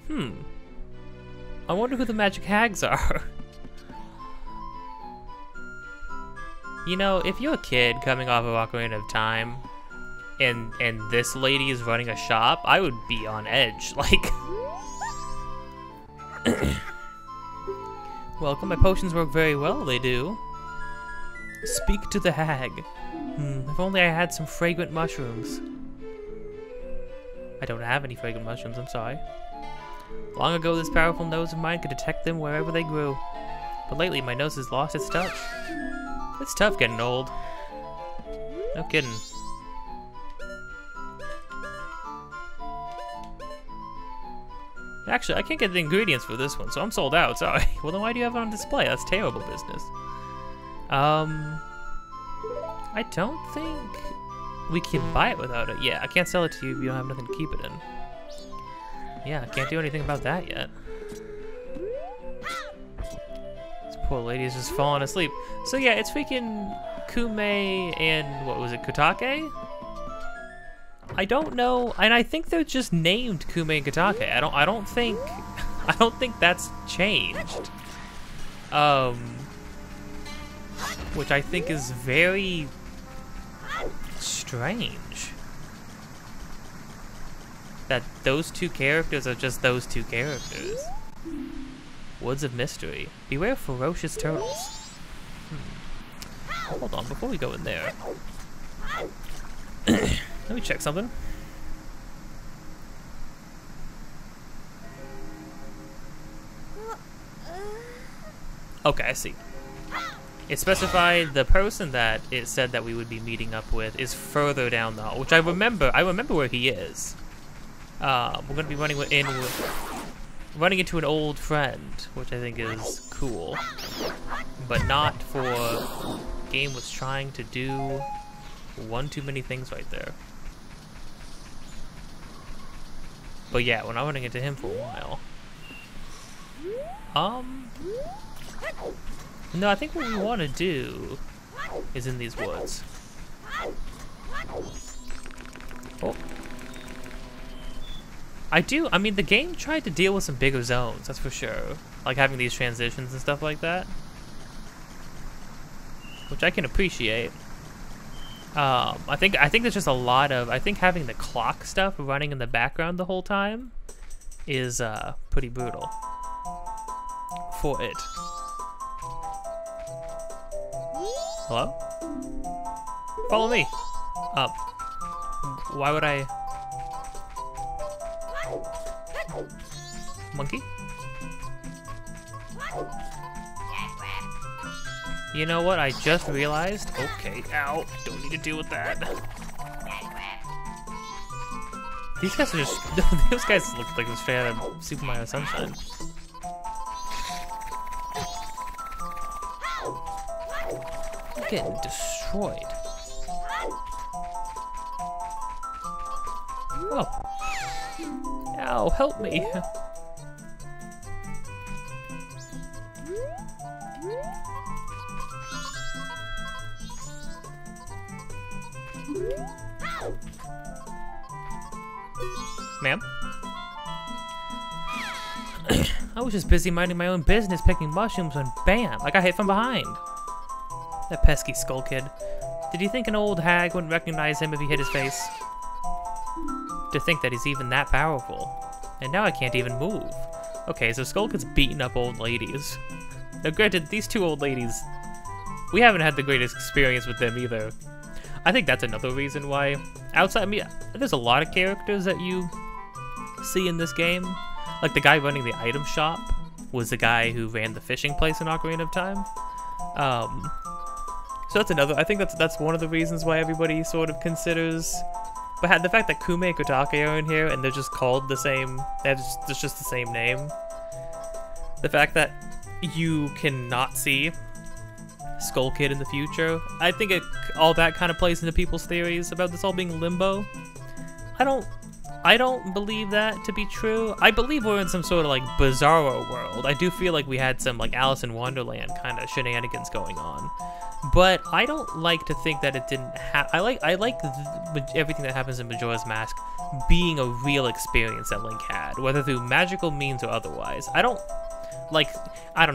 I wonder who the Magic Hags are. You know, if you're a kid coming off of Ocarina of Time, and this lady is running a shop, I would be on edge. Like, welcome. My potions work very well. They do. Speak to the hag. If only I had some fragrant mushrooms. I don't have any fragrant mushrooms, I'm sorry. Long ago, this powerful nose of mine could detect them wherever they grew. But lately, my nose has lost its touch. It's tough getting old. No kidding. Actually, I can't get the ingredients for this one, so I'm sold out, sorry. Well, then why do you have it on display? That's terrible business. I don't think we can buy it without it. Yeah, I can't sell it to you if you don't have nothing to keep it in. Yeah, I can't do anything about that yet. This poor lady is just falling asleep. So yeah, it's freaking Kume and, what was it, Kotake? I don't know, and I think they're just named Kume and Kotake. I don't think that's changed. Which I think is very strange. That those two characters are just those two characters. Woods of Mystery. Beware ferocious turtles. Hold on, before we go in there. Let me check something. Okay, I see. It specified the person that it said that we would be meeting up with is further down the hall, which I remember where he is. We're gonna be running into an old friend, which I think is cool, but not for that game was trying to do one too many things right there. But yeah, we're not running into him for a while. No, I think what we want to do is in these woods. Oh. I mean, the game tried to deal with some bigger zones, that's for sure. Like having these transitions and stuff like that. Which I can appreciate. I think there's just a lot of, I think having the clock stuff running in the background the whole time is pretty brutal for it. Hello? Follow me. Why would I? Monkey? You know what? I just realized. Okay, ow. Don't need to deal with that. These guys are just. Those guys look like they're straight out of Super Mario Sunshine. I'm getting destroyed. Oh. Ow, help me. Ma'am? I was just busy minding my own business picking mushrooms when bam, I got hit from behind. That pesky skull kid. Did you think an old hag wouldn't recognize him if he hit his face? To think that he's even that powerful. And now I can't even move. Okay, so Skull Kid's beating up old ladies. Now granted, these two old ladies, we haven't had the greatest experience with them either. I think that's another reason why, outside, I mean, there's a lot of characters that you see in this game. Like the guy running the item shop was the guy who ran the fishing place in Ocarina of Time. So that's another, I think that's one of the reasons why everybody sort of considers, but the fact that Kume and Kotake are in here and they're just called the same, it's just the same name. The fact that you cannot see Skull Kid in the future, I think all that kind of plays into people's theories about this all being limbo. I don't believe that to be true. I believe we're in some sort of like bizarro world. I do feel like we had some like Alice in Wonderland kind of shenanigans going on. But I don't like to think that it didn't happen. I like everything that happens in Majora's Mask being a real experience that Link had, whether through magical means or otherwise. I don't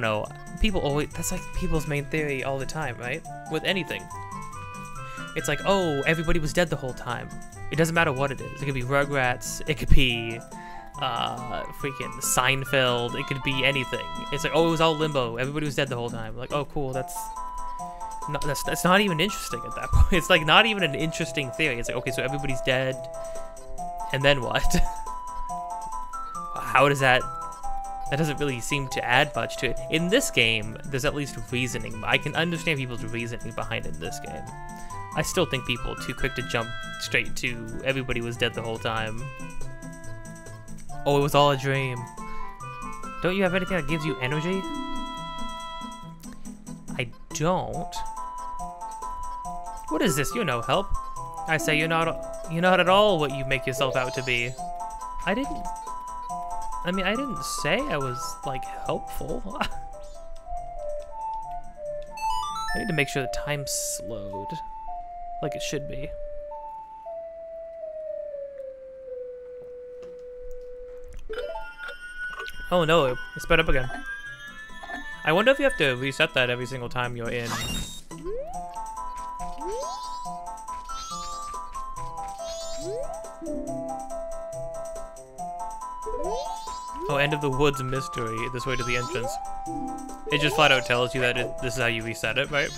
know. People always, that's like people's main theory all the time, right? With anything. It's like, oh, everybody was dead the whole time. It doesn't matter what it is. It could be Rugrats, it could be freaking Seinfeld, it could be anything. It's like, oh, it was all limbo. Everybody was dead the whole time. Like, oh, cool, that's not even interesting at that point. It's like not even an interesting theory. It's like, okay, so everybody's dead, and then what? How does that doesn't really seem to add much to it. In this game, there's at least reasoning. I can understand people's reasoning behind it in this game. I still think people are too quick to jump straight to everybody was dead the whole time. Oh, it was all a dream. Don't you have anything that gives you energy? I don't. What is this? You're no help. I say you're not at all what you make yourself out to be. I didn't say I was, like, helpful. I need to make sure the time's slowed. Like it should be. Oh no, it sped up again. I wonder if you have to reset that every single time you're in. Oh, end of the woods mystery, this way to the entrance. It just flat out tells you that this is how you reset it, right?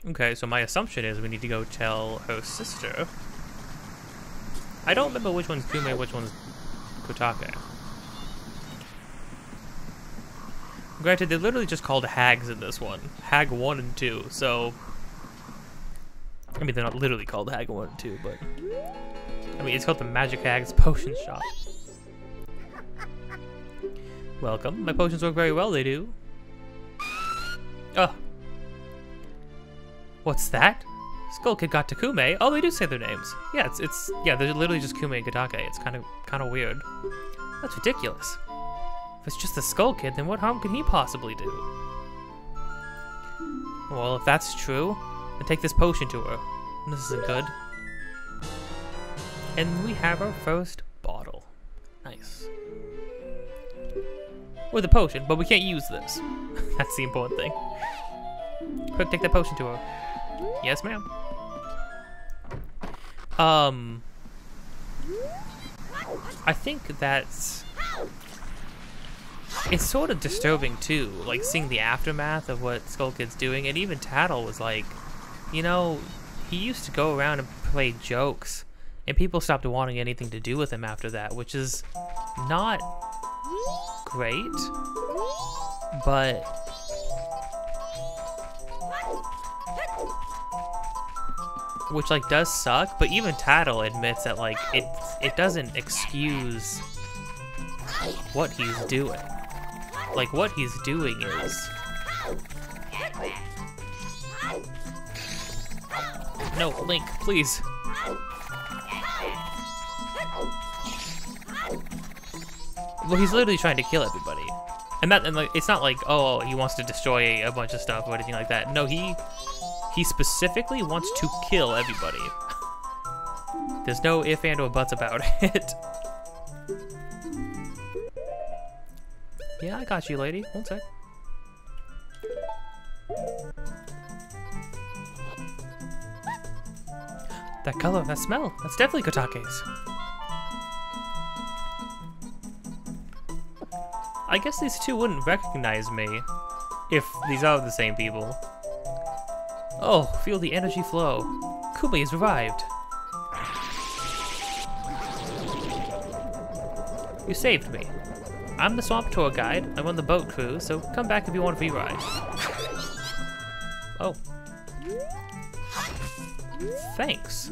Okay, so my assumption is we need to go tell her sister. I don't remember which one's Kume, which one's Kotake. Granted, they're literally just called hags in this one. Hag 1 and 2, so... I mean, they're not literally called Hag 1 and 2, but... I mean, it's called the Magic Hag's Potion Shop. Welcome. My potions work very well, they do. Oh. What's that? Skull Kid got Takume. Oh, they do say their names. Yeah, yeah, they're literally just Kume and Gatake. It's kind of weird. That's ridiculous. If it's just the Skull Kid, then what harm can he possibly do? Well, if that's true, then take this potion to her. This isn't good. And we have our first bottle. Nice. With a potion, but we can't use this. That's the important thing. Quick, take that potion to her. Yes, ma'am. I think that's... It's sort of disturbing too, like seeing the aftermath of what Skull Kid's doing, and even Tattle was like, you know, he used to go around and play jokes, and people stopped wanting anything to do with him after that, which is not great, but which like does suck, but even Tattle admits that like it doesn't excuse what he's doing. Like what he's doing is no, Link, please. Well, he's literally trying to kill everybody, and like it's not like, oh, he wants to destroy a bunch of stuff or anything like that. No, he specifically wants to kill everybody. There's no if, and, or buts about it. Yeah, I got you, lady. One sec. That color, that smell, that's definitely Kotake's. I guess these two wouldn't recognize me if these are the same people. Oh, feel the energy flow. Kume is revived. You saved me. I'm the swamp tour guide. I'm on the boat crew, so come back if you want a free ride. Oh. Thanks.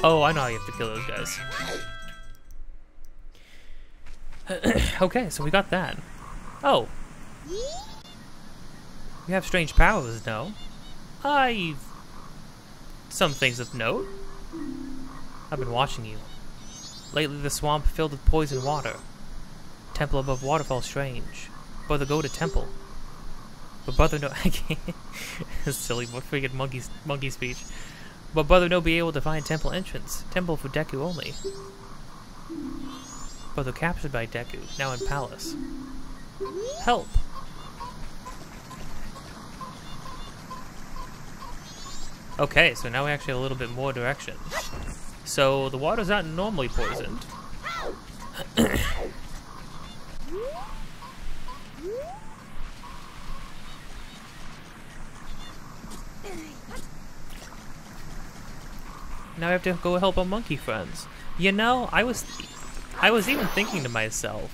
Oh, I know how you have to kill those guys. Okay, so we got that. Oh. You have strange powers, no? Some things of note. I've been watching you. Lately the swamp filled with poison water. Temple above waterfall strange. Brother go to temple. But brother no I can't silly freaking monkey speech. But brother no be able to find temple entrance. Temple for Deku only. Brother captured by Deku, now in palace. Help! Okay, so now we actually have a little bit more direction. So the water's not normally poisoned. Now I have to go help our monkey friends. You know, I was even thinking to myself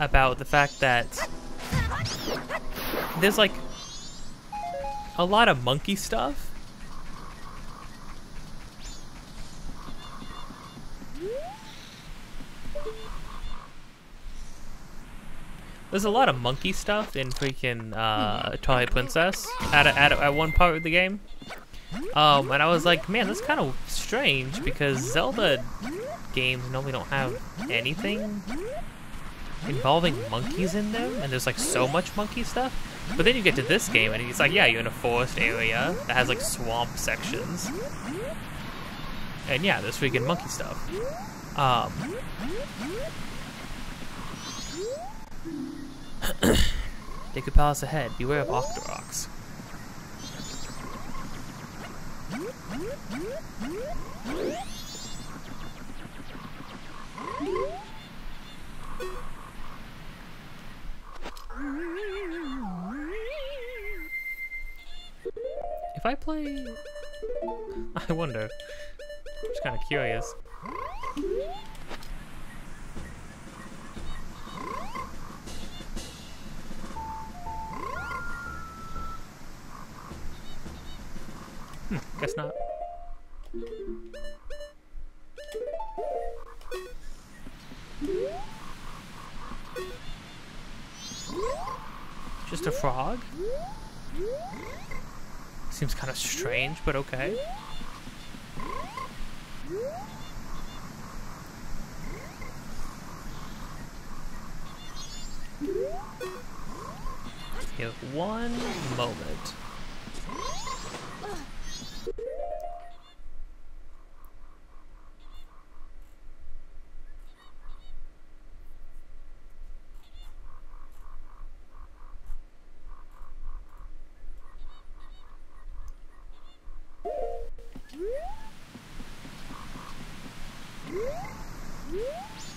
about the fact that there's like a lot of monkey stuff. There's a lot of monkey stuff in freaking Twilight Princess at one part of the game. And I was like, man, that's kind of strange because Zelda games normally don't have anything involving monkeys in them, and there's like so much monkey stuff. But then you get to this game and it's like, yeah, you're in a forest area that has like swamp sections. And yeah, there's freaking monkey stuff. Deku Palace ahead, beware of Octoroks. If I play... I wonder. I'm just kind of curious. Guess not. Just a frog? Seems kind of strange, but okay. Give one moment.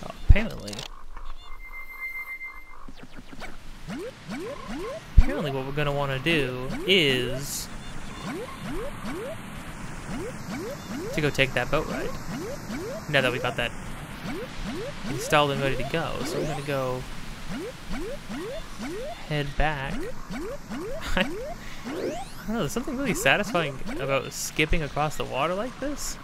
Oh, apparently what we're gonna want to do is to go take that boat ride. Now that we got that installed and ready to go, so we're gonna go head back. I don't know, there's something really satisfying about skipping across the water like this.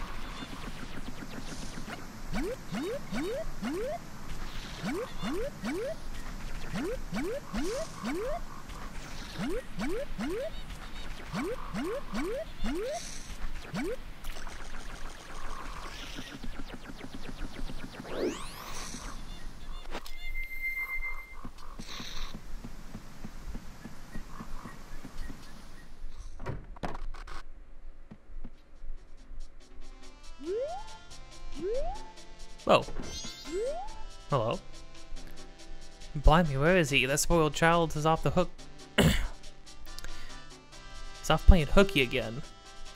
Whoa. Hello. Blimey, where is he? That spoiled child is off the hook. He's off playing hooky again.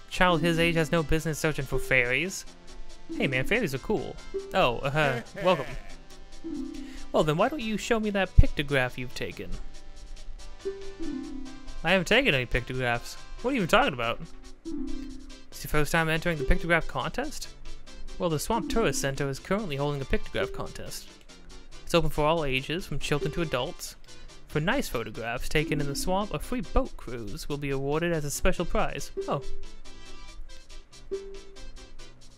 Child his age has no business searching for fairies. Hey man, fairies are cool. Oh, welcome. Well then, why don't you show me that pictograph you've taken? I haven't taken any pictographs. What are you even talking about? It's your first time entering the pictograph contest? Well, the Swamp Tourist Center is currently holding a pictograph contest. It's open for all ages, from children to adults. For nice photographs taken in the swamp, a free boat cruise will be awarded as a special prize. Oh.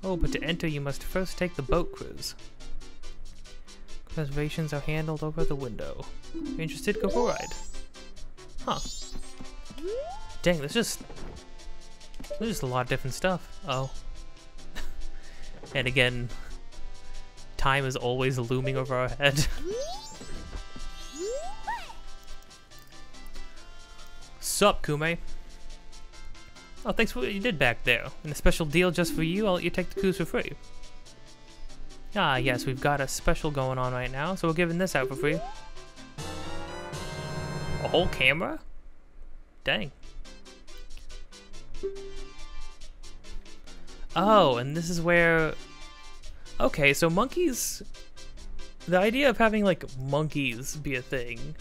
Oh, but to enter you must first take the boat cruise. Reservations are handled over the window. If you're interested, go for a ride. Huh. Dang, there's just a lot of different stuff. Oh. And again, time is always looming over our head. Sup, Kume? Oh, thanks for what you did back there. And a special deal just for you, I'll let you take the cruise for free. Ah, yes, we've got a special going on right now, so we're giving this out for free. A whole camera? Dang. Oh, and this is where... Okay, so monkeys... The idea of having, like, monkeys be a thing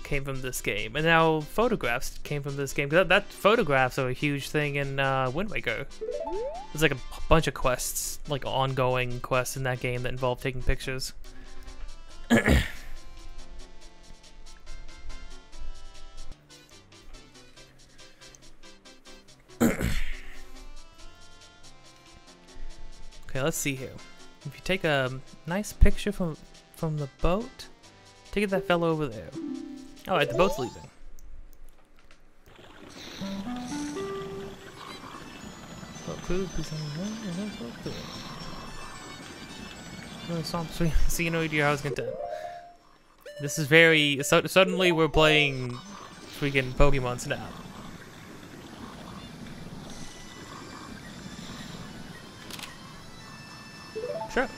came from this game. And now photographs came from this game. That photographs are a huge thing in Wind Waker. There's, like, a bunch of quests, like, ongoing quests in that game that involve taking pictures. Okay, let's see here. If you take a nice picture from the boat, take it that fellow over there. Alright, the boat's leaving. Boat cruise, please so you know your house content. This is very... suddenly we're playing freaking Pokemon Snap. Sure.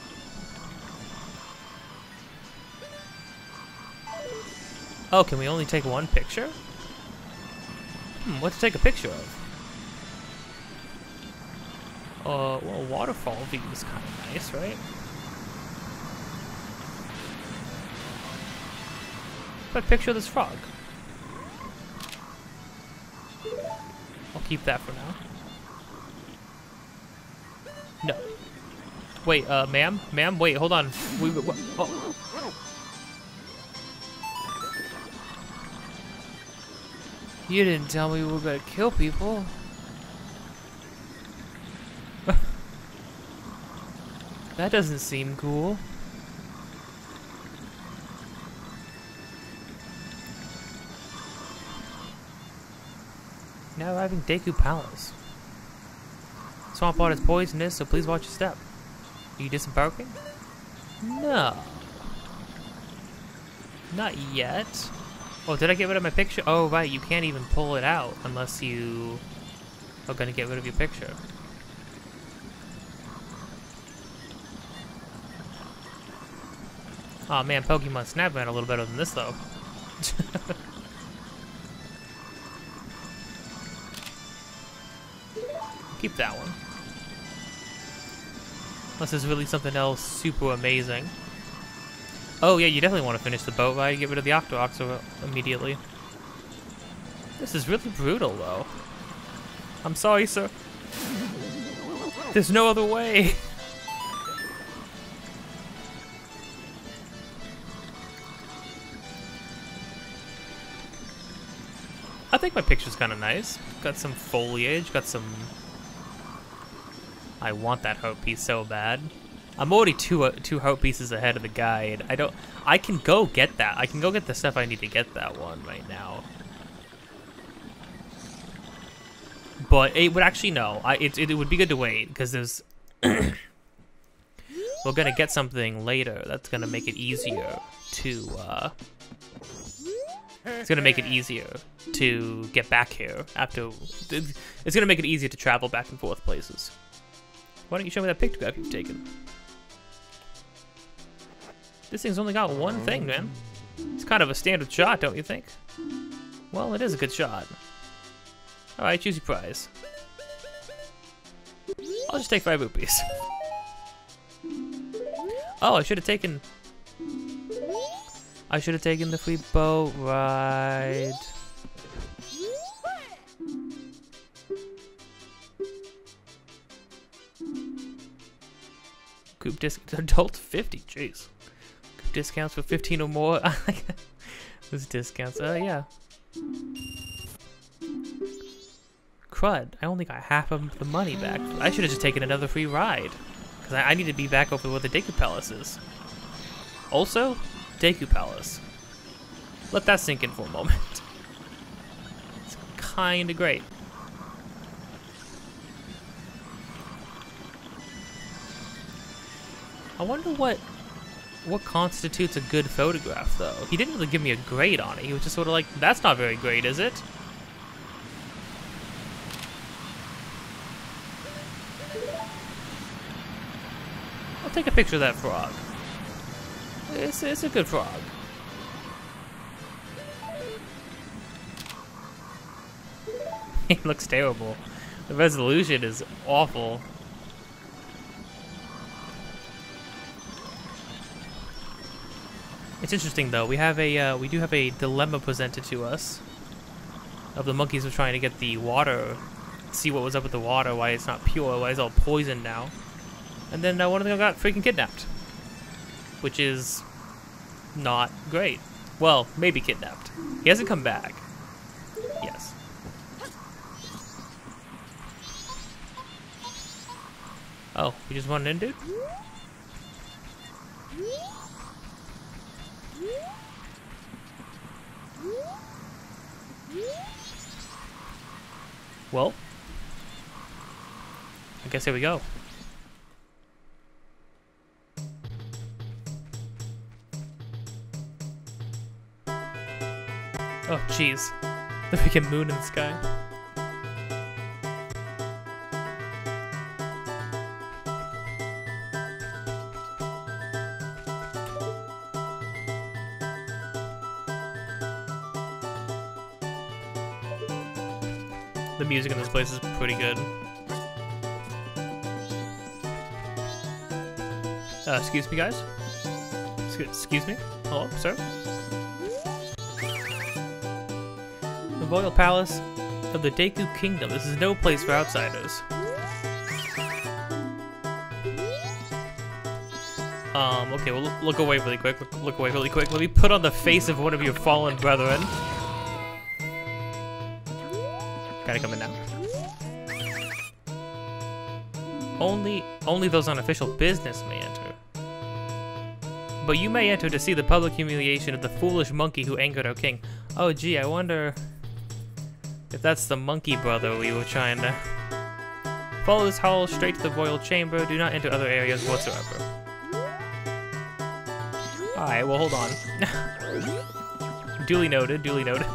Oh, can we only take one picture? What to take a picture of? Well, waterfall view is kind of nice, right? But picture this frog. I'll keep that for now. No. Wait, ma'am? Ma'am, wait, hold on. Oh. You didn't tell me we were gonna kill people. That doesn't seem cool. Now arriving Deku Palace. Swamp water is poisonous, so please watch your step. Are you disembarking? No. Not yet. Oh, did I get rid of my picture? Oh, right, you can't even pull it out unless you are gonna get rid of your picture. Oh man, Pokemon Snap ran a little better than this though. Keep that one. Unless there's really something else super amazing. Oh yeah, you definitely want to finish the boat ride and get rid of the Octoroks immediately. This is really brutal though. I'm sorry, sir. There's no other way. I think my picture's kind of nice. Got some foliage, got some... I want that heart piece so bad. I'm already two heart pieces ahead of the guide. I can go get that. I can go get the stuff I need to get that one right now. But it would actually, no. It would be good to wait, because there's... we're gonna get something later that's gonna make it easier to, it's gonna make it easier to get back here after... It's gonna make it easier to travel back and forth places. Why don't you show me that pictograph you've taken? This thing's only got one thing, man. It's kind of a standard shot, don't you think? Well, it is a good shot. Alright, choose your prize. I'll just take 5 rupees. Oh, I should have taken the free boat ride. Group discount, adult 50, jeez. Group discounts for 15 or more. I like those discounts. Yeah. Crud, I only got half of the money back. I should have just taken another free ride. Because I need to be back over where the Deku Palace is. Also, Deku Palace. Let that sink in for a moment. It's kinda great. I wonder what constitutes a good photograph, though. He didn't really give me a grade on it. He was just sort of like, that's not very great, is it? I'll take a picture of that frog. It's a good frog. It looks terrible. The resolution is awful. It's interesting though. We do have a dilemma presented to us of the monkeys were trying to get the water, see what was up with the water, why it's not pure, why it's all poisoned now, and then one of them got freaking kidnapped, which is not great. Well, maybe kidnapped. He hasn't come back. Yes. Oh, you just running in, dude? Well, I guess here we go. Oh, jeez. The freaking moon in the sky. The music in this place is pretty good. Excuse me, guys? Excuse me? Hello, sir? The Royal Palace of the Deku Kingdom. This is no place for outsiders. Okay, well, look away really quick. Look away really quick. Let me put on the face of one of your fallen brethren. Gotta come in now. Only those on official business may enter. But you may enter to see the public humiliation of the foolish monkey who angered our king. Oh, gee, I wonder if that's the monkey brother we were trying to... Follow this hall straight to the royal chamber. Do not enter other areas whatsoever. Alright, well, hold on. Duly noted, duly noted.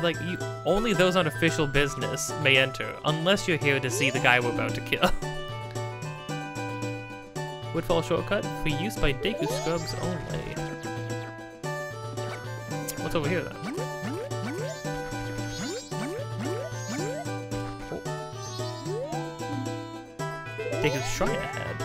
like, only those on official business may enter, unless you're here to see the guy we're about to kill. Woodfall shortcut for use by Deku scrubs only. What's over here, then? Oh. Deku's shrine ahead.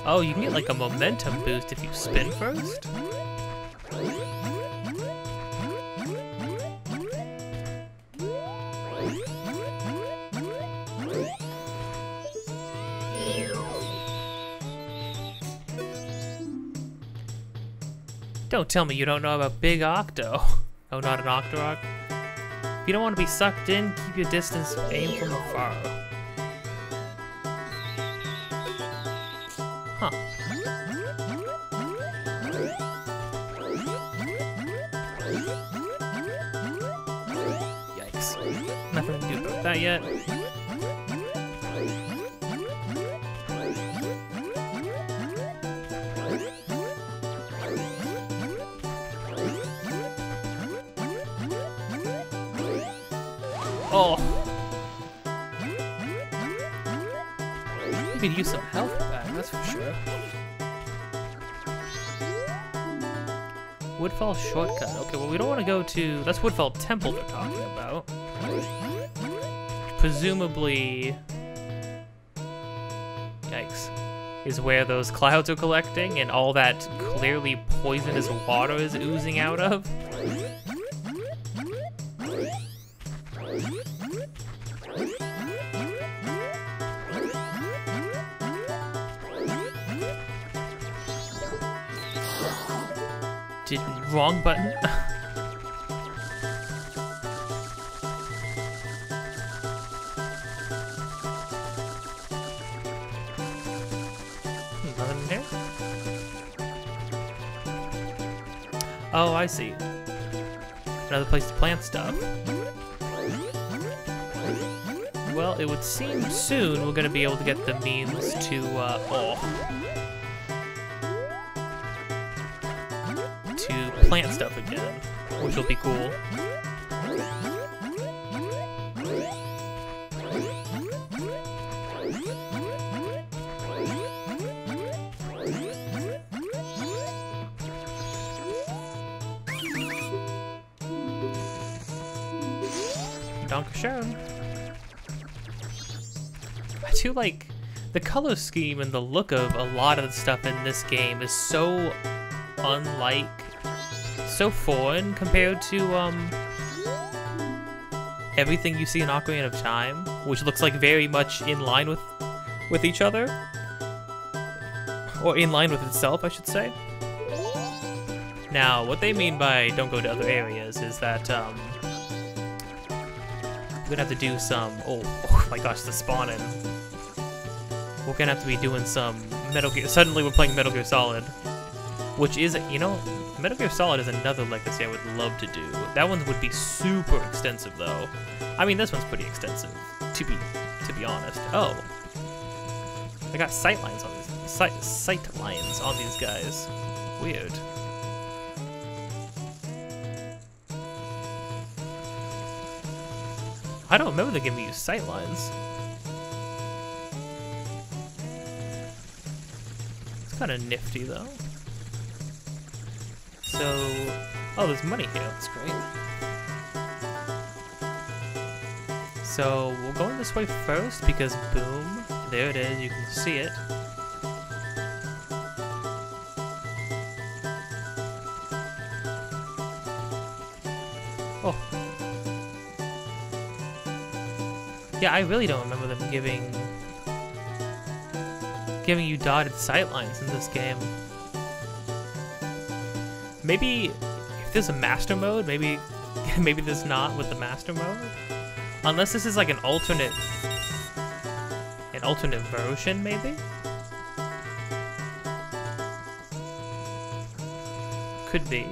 Oh, you can get like a momentum boost if you spin first? Don't tell me you don't know about Big Octo. Oh, not an Octorok? If you don't want to be sucked in, keep your distance, aim from afar. Huh. Yikes. Nothing to do about that yet. Oh! You could use some health back, that's for sure. Woodfall shortcut. Okay, well we don't want to go to... That's Woodfall Temple they're talking about. Presumably... Yikes. Is where those clouds are collecting and all that clearly poisonous water is oozing out of. Wrong button. Nothing in here? Oh, I see. Another place to plant stuff. Well, it would seem soon we're gonna be able to get the means to, plant stuff again, which will be cool. Dankeschön. I do like the color scheme and the look of a lot of the stuff in this game is so unlike, so foreign compared to everything you see in Ocarina of Time, which looks like very much in line with each other, or in line with itself, I should say. Now, what they mean by don't go to other areas is that we're gonna have to do some. Oh my gosh, the spawning. We're gonna have to be doing some Metal Gear. Suddenly, we're playing Metal Gear Solid, which is, you know. Metal Gear Solid is another legacy I would love to do. That one would be super extensive, though. I mean, this one's pretty extensive, to be honest. Oh, I got sight lines on these sight lines on these guys. Weird. I don't remember they giving me sight lines. It's kind of nifty, though. So, oh, there's money here. That's great. So, we're going this way first because, boom, there it is. You can see it. Yeah, I really don't remember them giving you dotted sightlines in this game. Maybe if there's a master mode, maybe there's not with the master mode. Unless this is like an alternate version, maybe? Could be.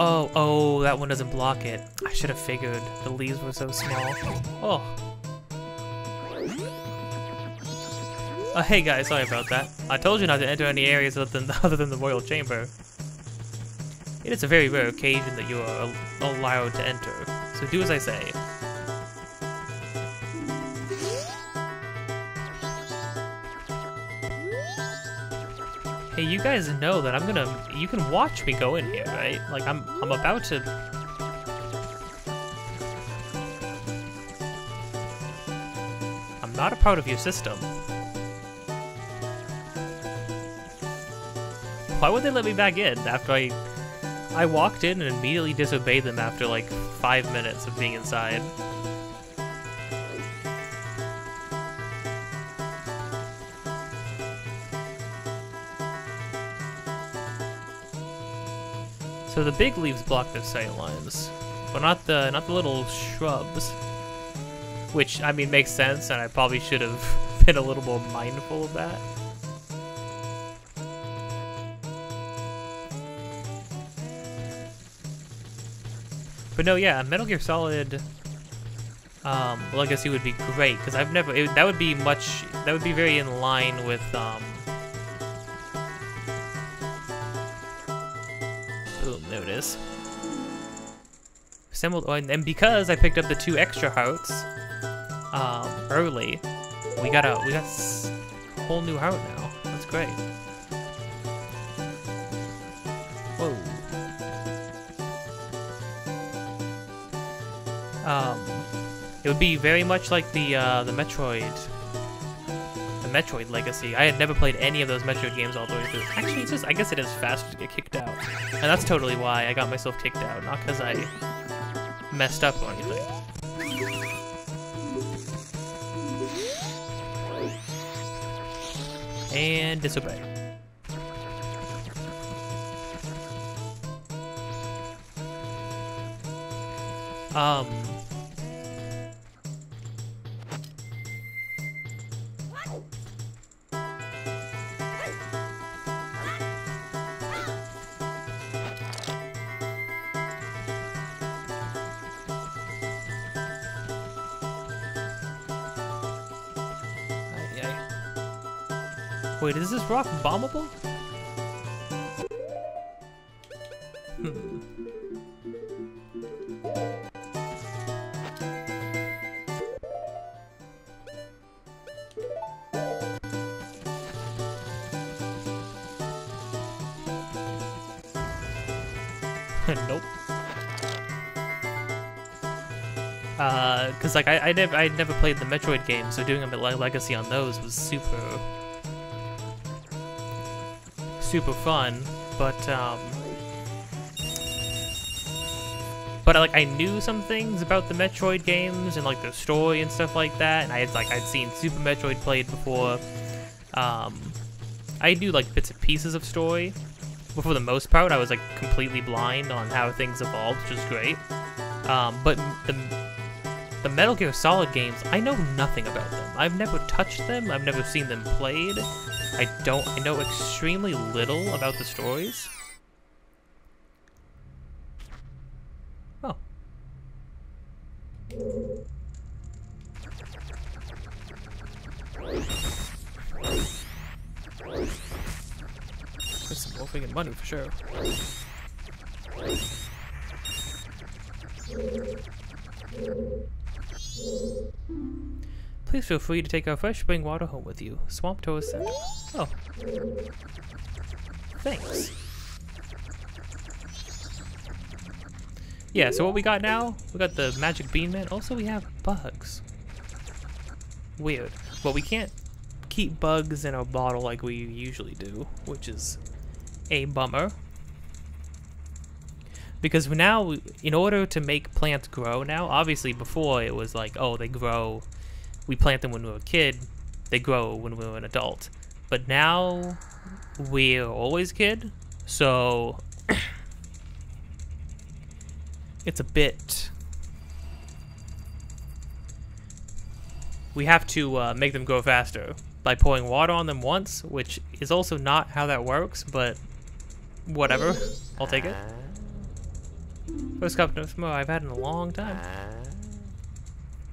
Oh, that one doesn't block it. I should have figured. The leaves were so small. Oh. Hey guys, sorry about that. I told you not to enter any areas other than the royal chamber. It is a very rare occasion that you are allowed to enter, so do as I say. Hey, you guys know that you can watch me go in here, right? Like, I'm about to... I'm not a part of your system. Why would they let me back in after I walked in and immediately disobeyed them after like 5 minutes of being inside? So the big leaves block their sight lines, but not the little shrubs. Which, I mean, makes sense, and I probably should have been a little more mindful of that. But no, yeah, Metal Gear Solid Legacy would be great, because I've never... that would be very in line with, boom, there it is. Assembled, and because I picked up the 2 extra hearts, early, we got a whole new heart now. That's great. Whoa. It would be very much like the Metroid Legacy. I had never played any of those Metroid games all the way through. Actually, it's just, I guess it is faster to get kicked out. And that's totally why I got myself kicked out, not because I messed up or anything. And disobey. Wait, is this rock bombable? Nope. Cause like I never played the Metroid games, so doing a Legacy on those was super fun, but like I knew some things about the Metroid games and like the story and stuff like that, and I'd seen Super Metroid played before. I knew like bits and pieces of story, but for the most part I was like completely blind on how things evolved, which is great. But the Metal Gear Solid games, I know nothing about them. I've never touched them. I've never seen them played. I know extremely little about the stories. Oh. That's some more freaking money for sure. Please feel free to take our fresh spring water home with you. Swamp Tour sent. Oh. Thanks. Yeah, so what we got now? We got the Magic Bean Man. Also, we have bugs. Weird. But we can't keep bugs in our bottle like we usually do, which is a bummer. Because now, in order to make plants grow now, obviously before it was like, oh, they grow, we plant them when we were a kid, they grow when we were an adult. But now, we're always kid, so it's a bit... We have to make them grow faster by pouring water on them once, which is also not how that works, but whatever, I'll take it. First cup of smoke I've had in a long time.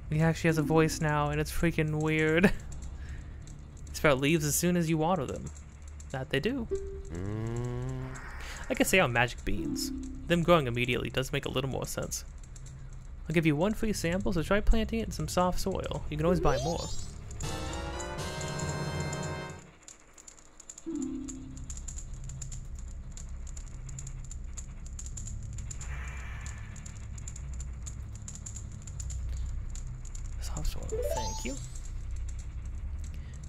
He actually has a voice now, and it's freaking weird. Sprout leaves as soon as you water them. That they do. I could say on magic beans. Them growing immediately does make a little more sense. I'll give you one free sample, so try planting it in some soft soil. You can always buy more. Soft soil, thank you. You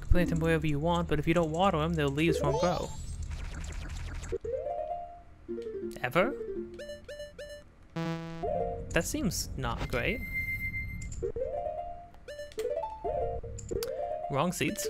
can plant them wherever you want, but if you don't water them, their leaves won't grow. Ever? That seems not great. Wrong seeds.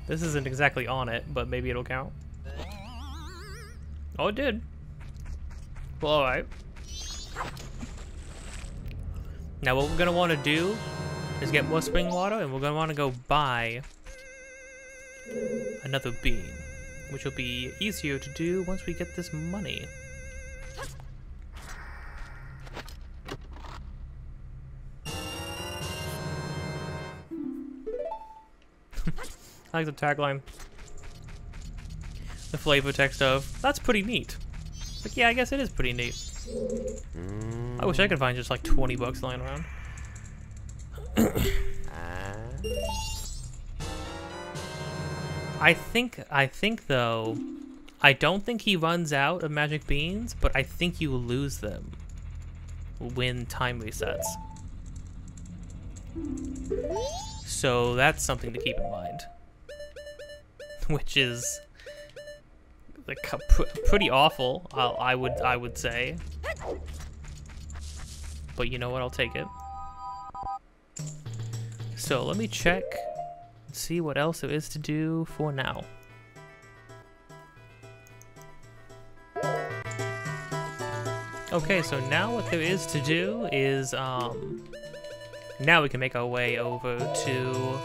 This isn't exactly on it, but maybe it'll count. Oh, it did. Well, alright. Now what we're going to want to do is get more spring water, and we're going to want to go buy another bean, which will be easier to do once we get this money. I like the tagline. The flavor text of, that's pretty neat. Like, yeah, I guess it is pretty neat. I wish I could find just like 20 bucks lying around. I think though, I don't think he runs out of magic beans, but I think you lose them when time resets. So that's something to keep in mind. Which is like pretty awful, I would say. But you know what? I'll take it. So let me check and see what else there is to do for now. Okay, so now what there is to do is now we can make our way over to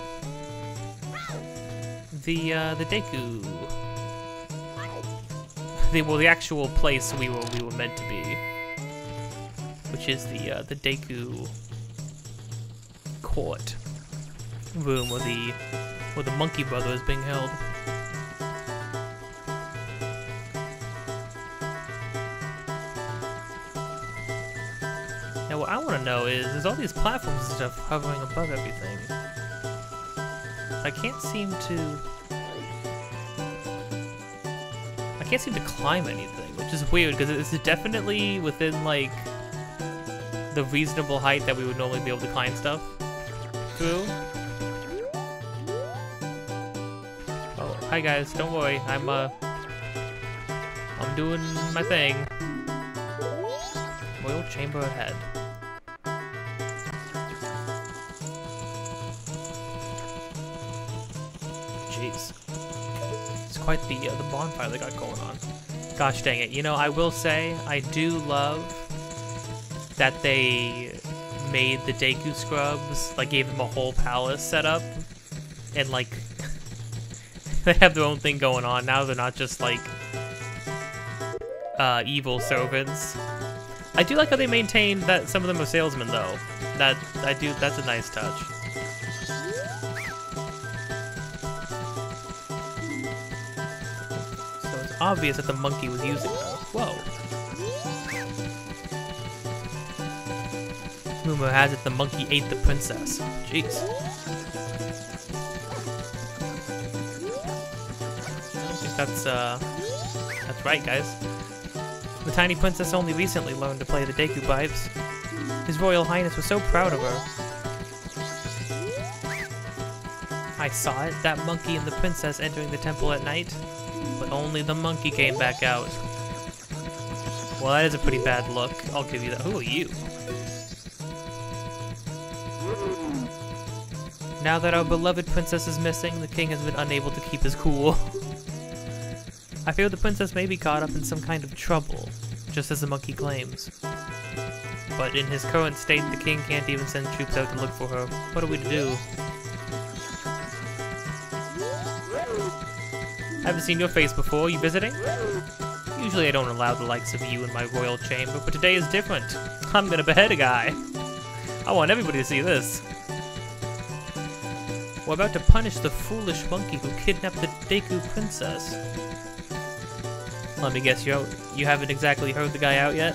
the Deku, the actual place we were meant to be, which is the Deku court room where the Monkey Brother is being held. Now what I want to know is, there's all these platforms and stuff hovering above everything. I can't seem to climb anything, which is weird because it's definitely within like the reasonable height that we would normally be able to climb stuff through. Oh, hi guys, don't worry, I'm doing my thing. Royal chamber ahead. Jeez. It's quite the bonfire they got going on. Gosh dang it. You know, I will say, I do love that they made the Deku Scrubs, like gave them a whole palace set up, and like, they have their own thing going on. Now they're not just like, evil servants. I do like how they maintain that some of them are salesmen though. That's a nice touch. Obvious that the monkey was using her. Whoa. rumor has it the monkey ate the princess. Jeez. I don't think that's right, guys. The tiny princess only recently learned to play the Deku pipes. His Royal Highness was so proud of her. I saw it, that monkey and the princess entering the temple at night, but only the monkey came back out. Well, that is a pretty bad look. I'll give you that. Who are you? Now that our beloved princess is missing, the king has been unable to keep his cool. I fear the princess may be caught up in some kind of trouble, just as the monkey claims. But in his current state, the king can't even send troops out to look for her. What are we to do? I haven't seen your face before. You visiting? Usually I don't allow the likes of you in my royal chamber, but today is different. I'm gonna behead a guy. I want everybody to see this. We're about to punish the foolish monkey who kidnapped the Deku princess. Let me guess, you haven't exactly heard the guy out yet?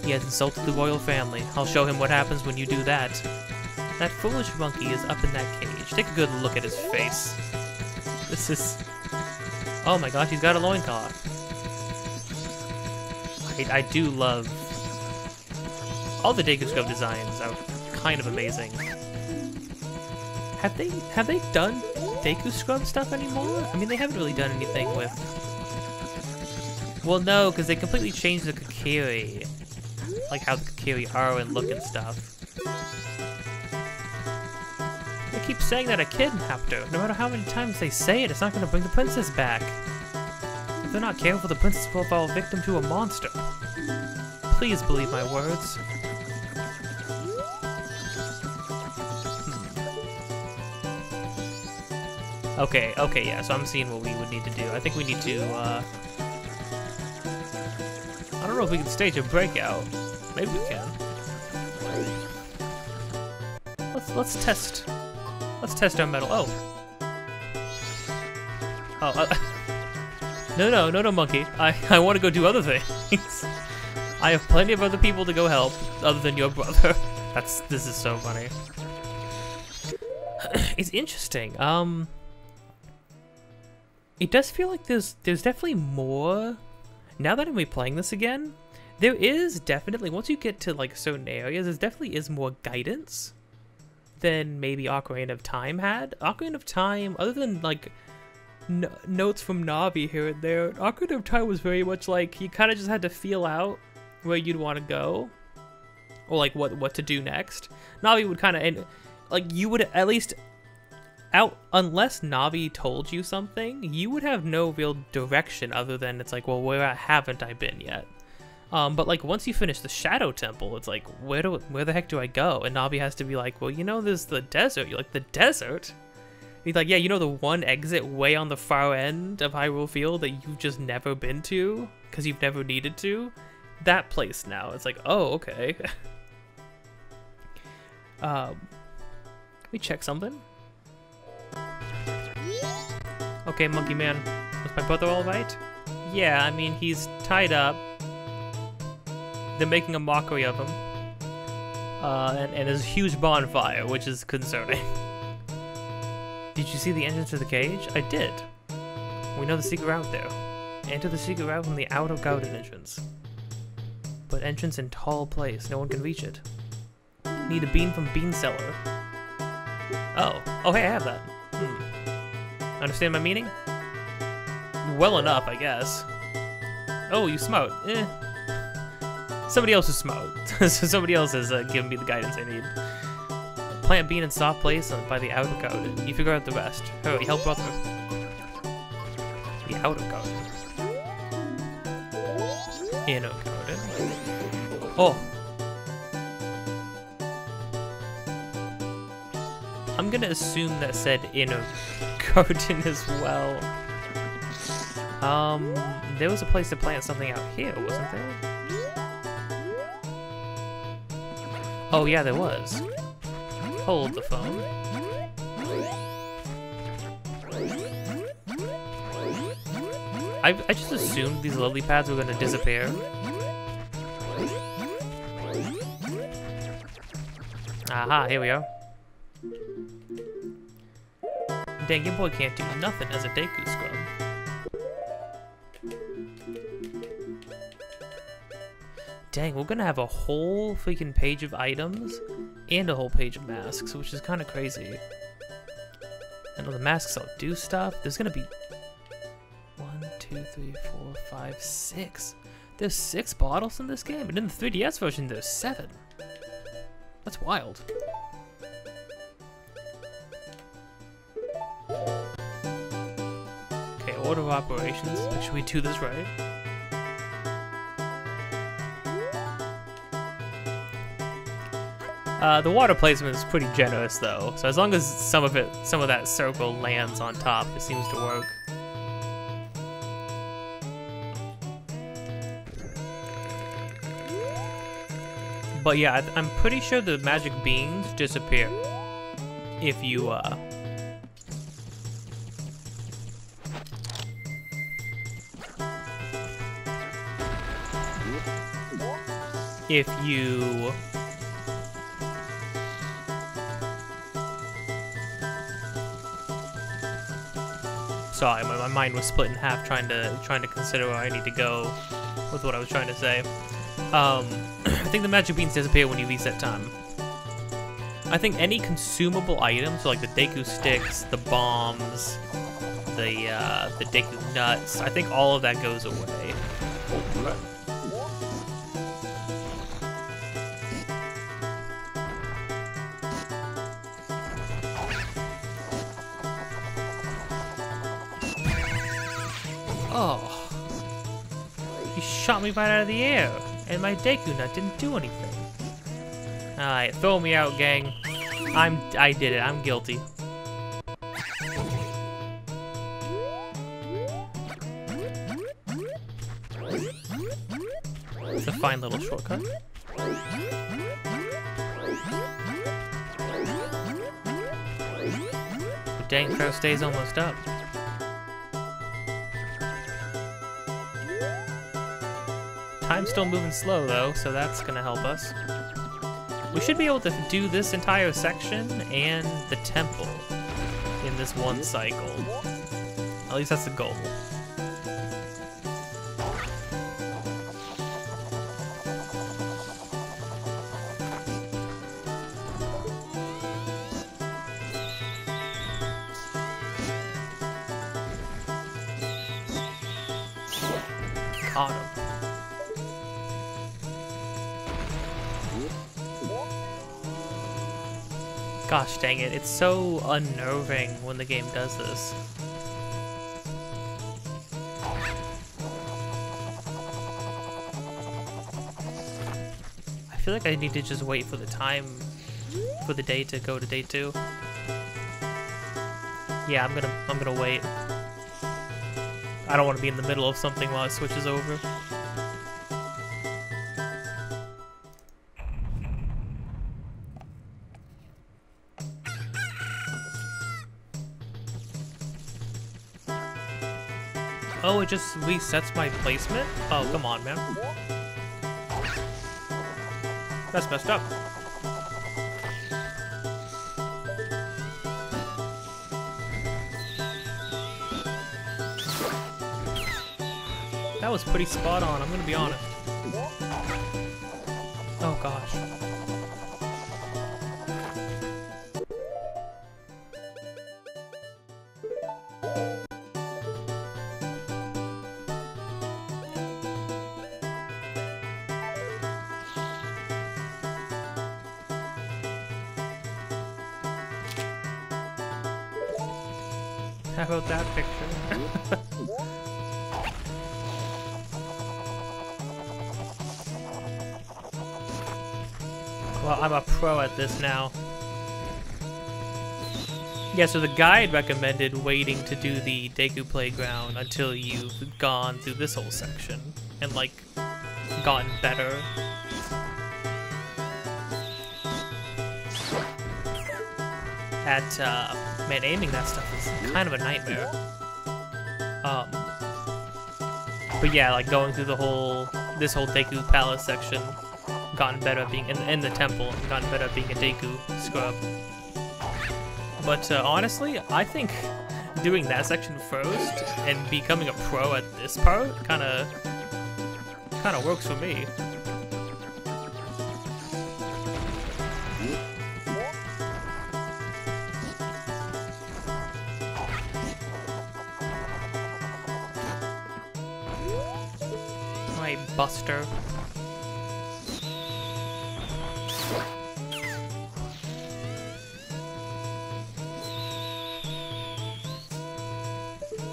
He has insulted the royal family. I'll show him what happens when you do that. That foolish monkey is up in that cage. Take a good look at his face. This is... Oh my gosh, he's got a loincloth. I do love... All the Deku Scrub designs are kind of amazing. Have they done Deku Scrub stuff anymore? I mean, they haven't really done anything with... Well, no, because they completely changed the Kakiri. Like how the Kakiri are and look and stuff. They keep saying that I kidnapped her. No matter how many times they say it, it's not going to bring the princess back. If they're not careful, the princess will fall victim to a monster. Please believe my words. Okay, yeah, so I'm seeing what we would need to do. I think we need to, I don't know if we can stage a breakout. Maybe we can. Let's test our metal. No, monkey. I want to go do other things. I have plenty of other people to go help, other than your brother. This is so funny. It's interesting. It does feel like there's definitely more. Now that I'm replaying this again, there is definitely, once you get to like certain areas, there definitely is more guidance than maybe Ocarina of Time had. Ocarina of Time, other than like notes from Navi here and there, Ocarina of Time was very much like you kind of just had to feel out where you'd want to go, or like what to do next. Navi would kind of, like you would at least out, unless Navi told you something, you would have no real direction other than it's like, well, where haven't I been yet? But like once you finish the Shadow Temple, it's like, where the heck do I go? And Navi has to be like, well, you know, there's the desert. You're like, the desert? And he's like, yeah, you know the one exit way on the far end of Hyrule Field that you've just never been to because you've never needed to? That place now. It's like, oh, okay. Let me check something. Okay, Monkey Man, was my brother all right? Yeah, I mean, he's tied up. They're making a mockery of him. And there's a huge bonfire, which is concerning. Did you see the entrance to the cage? I did. We know the secret route there. Enter the secret route from the outer garden entrance. But entrance in tall place, no one can reach it. Need a bean from Bean Cellar. Oh, hey, I have that. Understand my meaning? Well enough, I guess. Oh, you smart. Somebody else is smart. So somebody else has given me the guidance I need. Plant bean in soft place by the outer garden. You figure out the rest. Hurry, help brother. The outer garden. Inner garden. Oh. I'm gonna assume that said inner garden as well. There was a place to plant something out here, wasn't there? Oh yeah, there was. Hold the phone. I just assumed these lily pads were gonna disappear. Aha, here we are. Dang, your boy can't do nothing as a Deku scrub. Dang, we're gonna have a whole freaking page of items and a whole page of masks, which is kind of crazy. I know the masks all do stuff. There's gonna be 1, 2, 3, 4, 5, 6. There's 6 bottles in this game, and in the 3DS version, there's 7. That's wild. Okay, order of operations. Make sure we do this right. The water placement is pretty generous though, so as long as some of that circle lands on top, it seems to work. But yeah, I'm pretty sure the magic beans disappear if you sorry, my mind was split in half trying to consider where I need to go with what I was trying to say. I think the magic beans disappear when you reset time. I think any consumable items, so like the Deku sticks, the bombs, the Deku nuts, I think all of that goes away. Oh, you shot me right out of the air, and my Deku nut didn't do anything. Alright, throw me out, gang. I did it. I'm guilty. It's a fine little shortcut. The dang first day's almost up. Time's still moving slow though, so that's gonna help us. We should be able to do this entire section and the temple in this one cycle. At least that's the goal. Caught him. Gosh dang it, it's so unnerving when the game does this. I feel like I need to just wait for the time, for the day to go to day 2. Yeah, I'm gonna wait. I don't want to be in the middle of something while it switches over. Oh, it just resets my placement? Oh, come on, man. That's messed up. That was pretty spot on, I'm gonna be honest. Oh gosh. How about that picture? Well, I'm a pro at this now. Yeah, so the guide recommended waiting to do the Deku Playground until you've gone through this whole section and, like, gotten better. Man, aiming that stuff is kind of a nightmare. But yeah, like going through this whole Deku Palace section, gotten better at being in the temple, gotten better at being a Deku scrub. But honestly, I think doing that section first and becoming a pro at this part kind of works for me. My Buster.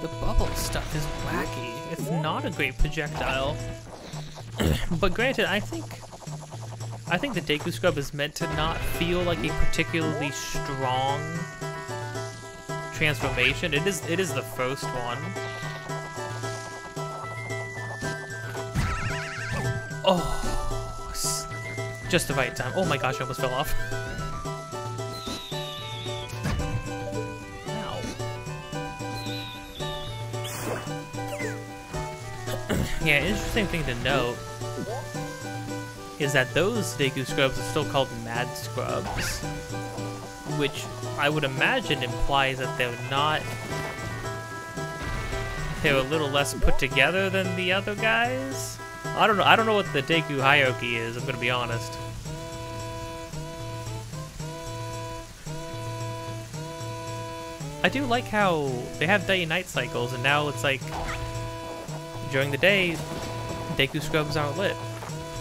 The bubble stuff is wacky. It's not a great projectile. But granted, I think the Deku Scrub is meant to not feel like a particularly strong transformation. It is the first one. Oh, just the right time. Oh my gosh, I almost fell off. Yeah, interesting thing to note is that those Deku Scrubs are still called Mad Scrubs, which I would imagine implies that they're a little less put together than the other guys. I don't know what the Deku hierarchy is, I'm gonna be honest. I do like how they have day and night cycles, and now it's like during the day, Deku Scrubs aren't lit,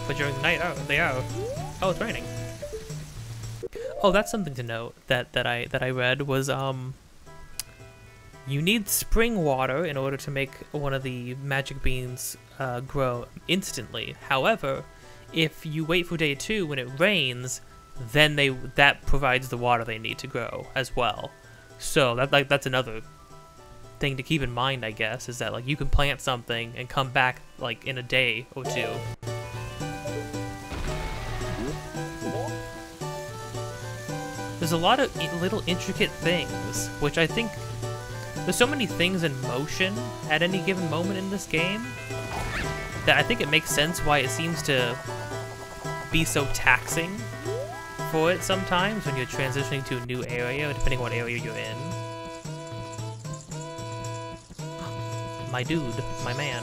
but during the night, they are. Oh, it's raining. Oh, that's something to note that I read was you need spring water in order to make one of the magic beans grow instantly. However, if you wait for day 2 when it rains, then that provides the water they need to grow as well. So that's another thing to keep in mind, I guess, is that like you can plant something and come back like in a day or 2. There's a lot of little intricate things, which I think there's so many things in motion at any given moment in this game that I think it makes sense why it seems to be so taxing for it sometimes when you're transitioning to a new area, depending on what area you're in. My dude, my man.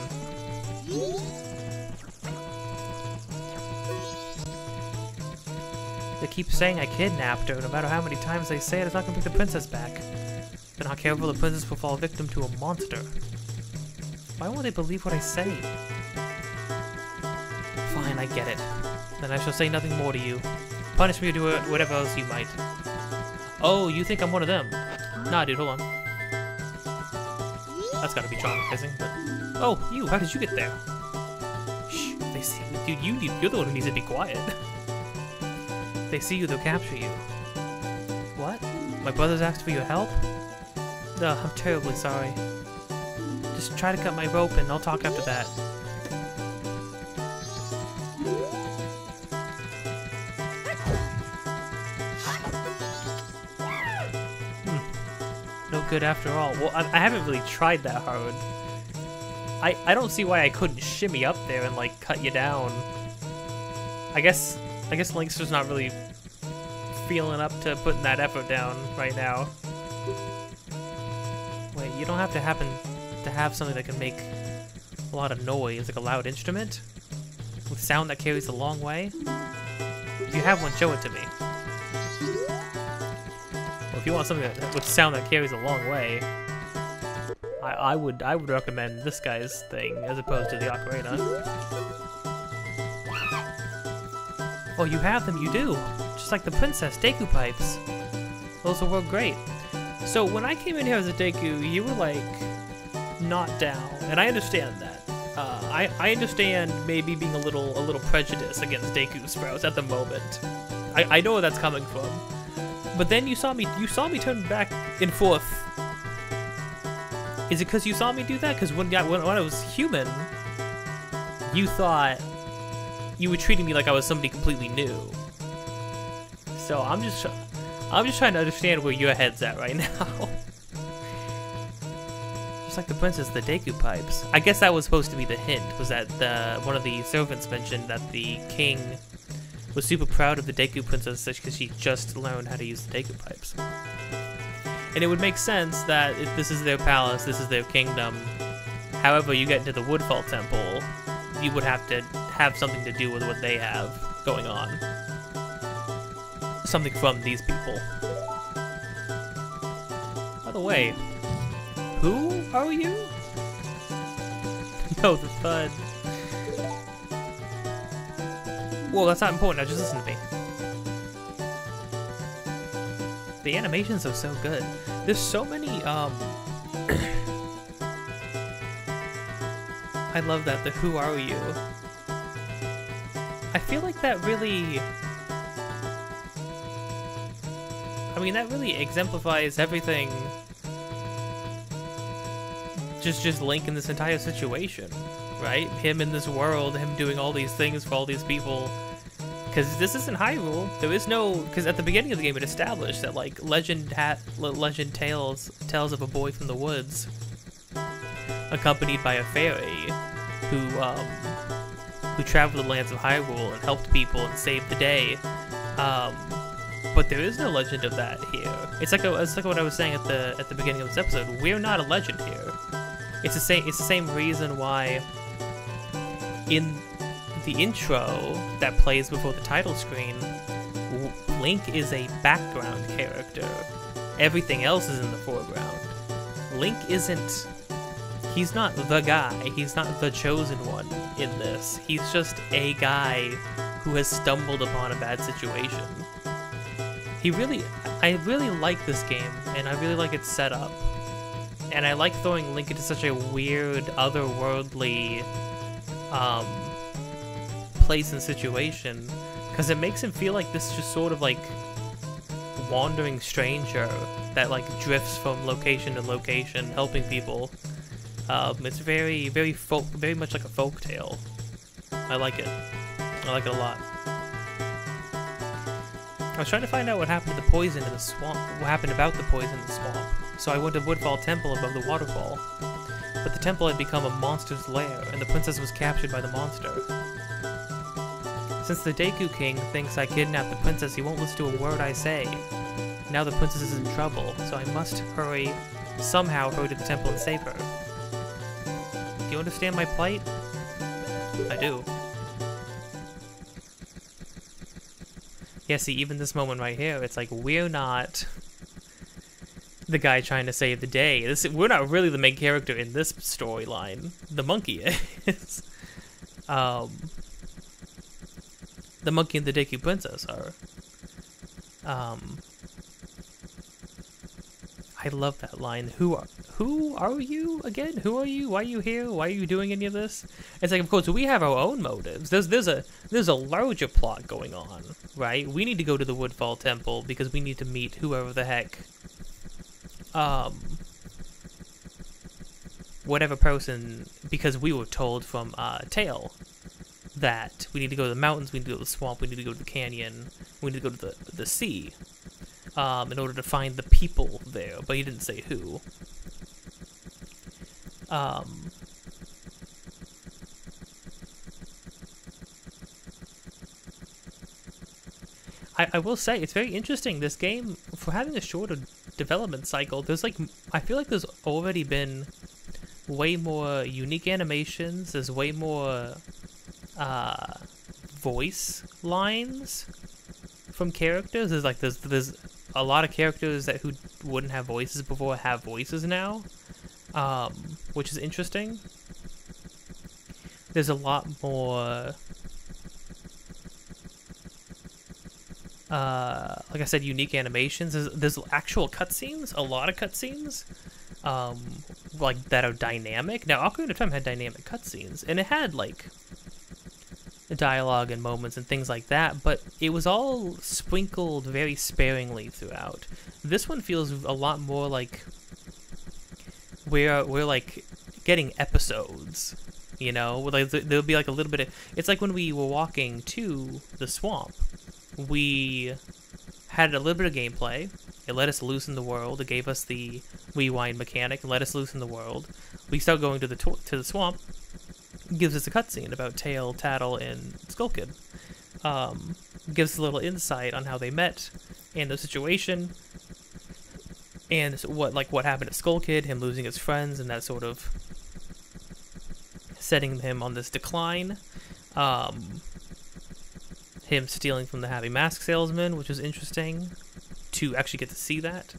They keep saying I kidnapped her, no matter how many times they say it, it's not gonna bring the princess back. If they're not careful, the princess will fall victim to a monster. Why won't they believe what I say? Fine, I get it. Then I shall say nothing more to you. Punish me or do whatever else you might. Oh, you think I'm one of them? Nah, dude, hold on. That's gotta be traumatizing, but... Oh, you, how did you get there? Shh, they see you. Dude, you're the one who needs to be quiet. If they see you, they'll capture you. What? My brother's asked for your help? Ugh, I'm terribly sorry. Just try to cut my rope and I'll talk after that. No good after all. Well, I haven't really tried that hard. I don't see why I couldn't shimmy up there and like cut you down. I guess Link's just not really feeling up to putting that effort down right now. Wait, you don't have to happen to have something that can make a lot of noise, like a loud instrument with sound that carries a long way? If you have one, show it to me. Well, if you want something with sound that carries a long way, I would recommend this guy's thing as opposed to the ocarina. Oh, you have them, you do. Just like the princess, Deku pipes. Those will work great. So when I came in here as a Deku, you were like not down, and I understand that. I understand maybe being a little prejudiced against Deku Sprouts at the moment. I know where that's coming from. But then you saw me turn back and forth. Is it because you saw me do that? Because when I was human, you thought you were treating me like I was somebody completely new. So I'm just trying to understand where your head's at right now. Just like the princess, the Deku pipes. I guess that was supposed to be the hint. Was that one of the servants mentioned that the king was super proud of the Deku Princess because she just learned how to use the Deku Pipes. And it would make sense that if this is their palace, this is their kingdom. However, you get into the Woodfall Temple, you would have to have something to do with what they have going on. Something from these people. By the way, who are you? No, the thud. Well, that's not important. Now just listen to me. The animations are so good. There's so many, I love that, the who are you? I feel like that really... I mean, that really exemplifies everything. Just Link in this entire situation, right? Him in this world, him doing all these things for all these people. Because this isn't Hyrule. There is no... Because at the beginning of the game it established that, like, legend tales of a boy from the woods, accompanied by a fairy, who traveled the lands of Hyrule and helped people and saved the day. But there is no legend of that here. It's like what I was saying at the beginning of this episode. We're not a legend here. It's the same reason why in the intro that plays before the title screen, Link is a background character. Everything else is in the foreground. Link isn't... He's not the guy. He's not the chosen one in this. He's just a guy who has stumbled upon a bad situation. I really like this game, and I really like its setup. And I like throwing Link into such a weird, otherworldly place and situation, because it makes him feel like this just sort of like wandering stranger that like drifts from location to location, helping people. It's very much like a folk tale. I like it. I like it a lot. I was trying to find out what happened to the poison in the swamp. What happened about the poison in the swamp. So I went to Woodfall Temple above the waterfall. But the temple had become a monster's lair, and the princess was captured by the monster. Since the Deku King thinks I kidnapped the princess, he won't listen to a word I say. Now the princess is in trouble, so I must somehow hurry to the temple and save her. Do you understand my plight? I do. Yeah, see, even this moment right here, it's like, we're not the guy trying to save the day. We're not really the main character in this storyline. The monkey is. The monkey and the Deku Princess are. I love that line. Who are you again? Who are you? Why are you here? Why are you doing any of this? It's like, of course, we have our own motives. There's a larger plot going on, right? We need to go to the Woodfall Temple because we need to meet whoever the heck, whatever person, because we were told from Tail that we need to go to the mountains, we need to go to the swamp, we need to go to the canyon, we need to go to the sea. In order to find the people there, but he didn't say who. I will say, it's very interesting, this game, for having a shorter development cycle, there's like, I feel like there's already been way more unique animations, there's way more voice lines from characters. There's a lot of characters who wouldn't have voices before have voices now, which is interesting. There's a lot more, like I said, unique animations. There's actual cutscenes, a lot of cutscenes, like that are dynamic. Now, Ocarina of Time had dynamic cutscenes, and it had like dialogue and moments and things like that, but it was all sprinkled very sparingly throughout. This one feels a lot more like we're like getting episodes, you know? Like there'll be like a little bit of, it's like when we were walking to the swamp, we had a little bit of gameplay. It let us loose in the world. It gave us the rewind mechanic and let us loose in the world. We start going to the swamp. Gives us a cutscene about Tail, Tattle, and Skull Kid. gives a little insight on how they met and the situation, and what happened at Skull Kid, him losing his friends, and that sort of setting him on this decline. Him stealing from the Happy Mask Salesman, which was interesting to actually get to see that.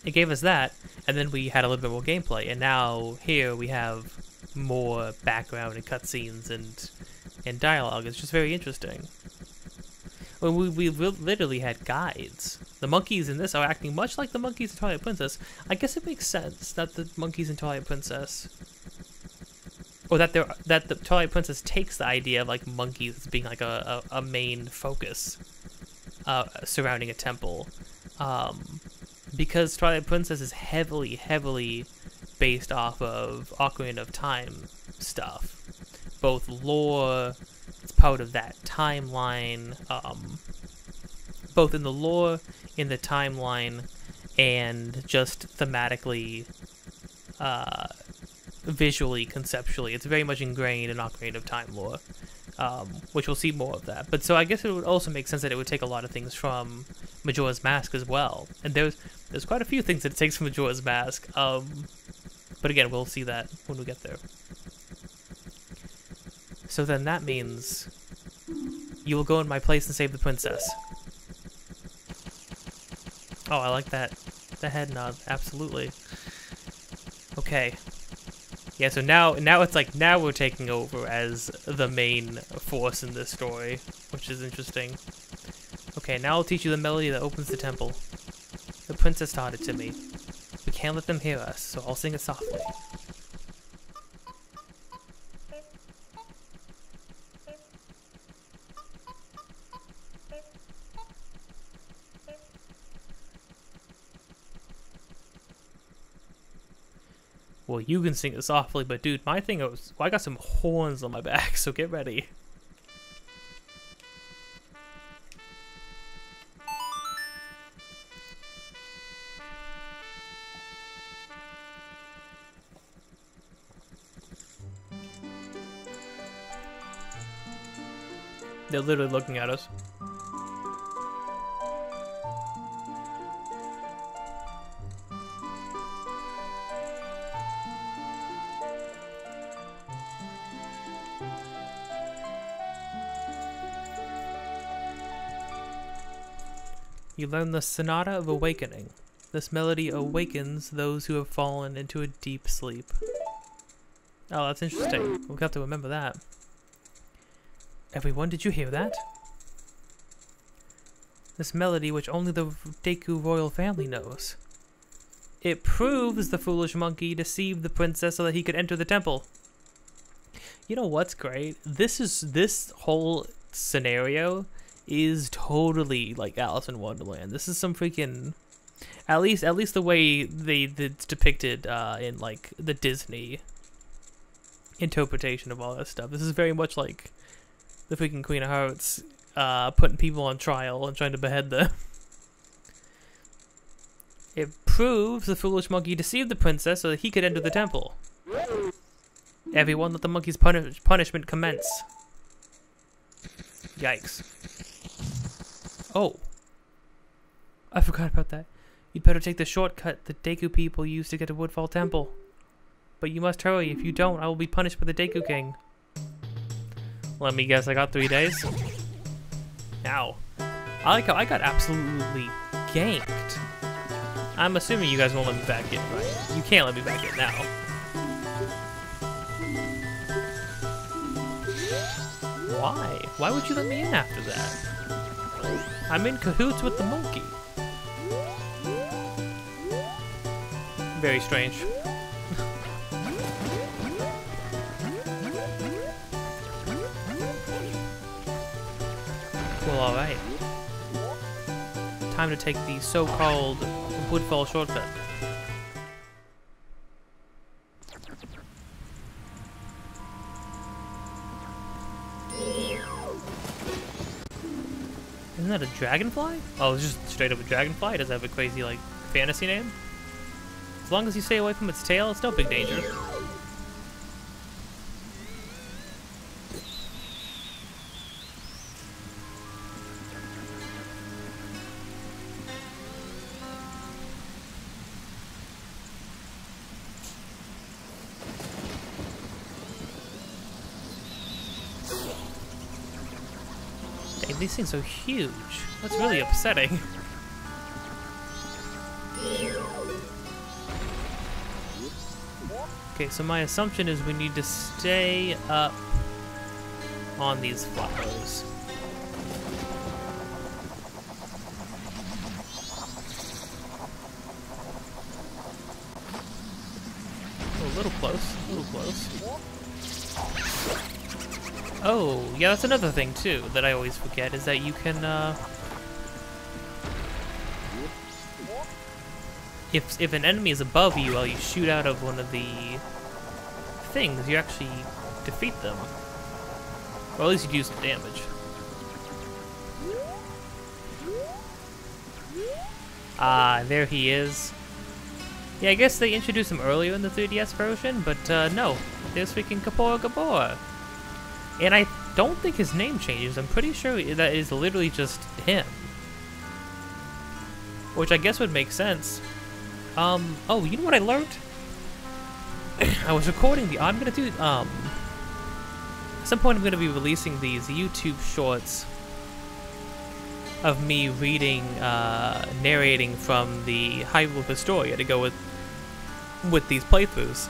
It gave us that, and then we had a little bit more gameplay, and now here we have more background and cutscenes and dialogue. It's just very interesting. When we literally had guides. The monkeys in this are acting much like the monkeys in Twilight Princess. I guess it makes sense that the monkeys in Twilight Princess, or that the Twilight Princess takes the idea of like monkeys as being like a main focus surrounding a temple, because Twilight Princess is heavily based off of Ocarina of Time stuff, both lore. It's part of that timeline, both in the lore, in the timeline, and just thematically, visually, conceptually. It's very much ingrained in Ocarina of Time lore, which we'll see more of that. But so I guess it would also make sense that it would take a lot of things from Majora's Mask as well. And there's quite a few things that it takes from Majora's Mask. But again, we'll see that when we get there. So then that means you will go in my place and save the princess. Oh, I like that. The head nod, absolutely. Okay. Yeah, so now it's like, now we're taking over as the main force in this story, which is interesting. Okay, now I'll teach you the melody that opens the temple. The princess taught it to me. We can't let them hear us, so I'll sing it softly. Well, you can sing it softly, but dude, my thing was, well, I got some horns on my back, so get ready. They're literally looking at us. You learn the Sonata of Awakening. This melody awakens those who have fallen into a deep sleep. Oh, that's interesting. We'll have to remember that. Everyone, did you hear that? This melody which only the Deku royal family knows. It proves the foolish monkey deceived the princess so that he could enter the temple. You know what's great? This whole scenario is totally like Alice in Wonderland. This is some freaking, at least the way it's depicted in like the Disney interpretation of all this stuff. This is very much like the freaking Queen of Hearts putting people on trial and trying to behead them. It proves the foolish monkey deceived the princess so that he could enter the temple. Everyone, let the monkey's punishment commence. Yikes. Oh. I forgot about that. You'd better take the shortcut the Deku people use to get to Woodfall Temple. But you must hurry. If you don't, I will be punished by the Deku King. Let me guess, I got 3 days? Ow. I like how I got absolutely ganked. I'm assuming you guys won't let me back in, right? You can't let me back in now. Why? Why would you let me in after that? I'm in cahoots with the monkey. Very strange. Well, alright. Time to take the so-called Woodfall shortcut. Isn't that a dragonfly? Oh, it's just straight up a dragonfly? It doesn't have a crazy, like, fantasy name? As long as you stay away from its tail, it's no big danger. And these things are huge. That's really upsetting. Okay, so my assumption is we need to stay up on these flowers. Oh, a little close, a little close. Oh, yeah, that's another thing too that I always forget is that you can, if an enemy is above you while you shoot out of one of the things, you actually defeat them. Or at least you do some damage. Ah, there he is. Yeah, I guess they introduced him earlier in the 3DS version, but no. There's freaking Gabora. And I don't think his name changes. I'm pretty sure that is literally just him. Which I guess would make sense. Oh, you know what I learned? I was recording the, I'm gonna do, at some point I'm gonna be releasing these YouTube shorts of me reading, narrating from the Hyrule Historia to go with these playthroughs.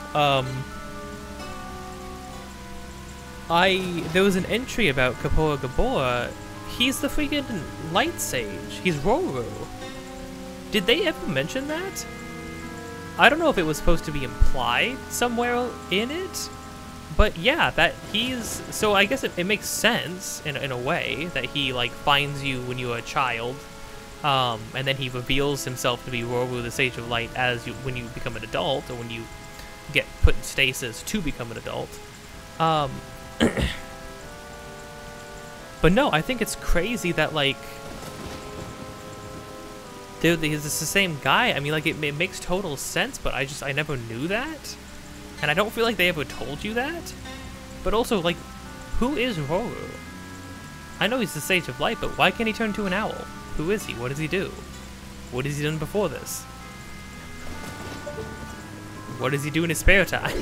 There was an entry about Gabora. He's the freaking Light Sage. He's Roru. Did they ever mention that? I don't know if it was supposed to be implied somewhere in it, but yeah, that he's, so I guess it makes sense in a way that he like finds you when you were a child, and then he reveals himself to be Roru, the Sage of Light, when you become an adult, or when you get put in stasis to become an adult. But no, I think it's crazy that like he's the same guy. I mean, like it makes total sense, but I never knew that, and I don't feel like they ever told you that. But also, like, who is Roru? I know he's the Sage of Light, but why can't he turn into an owl? Who is he? What does he do? What has he done before this? What does he do in his spare time?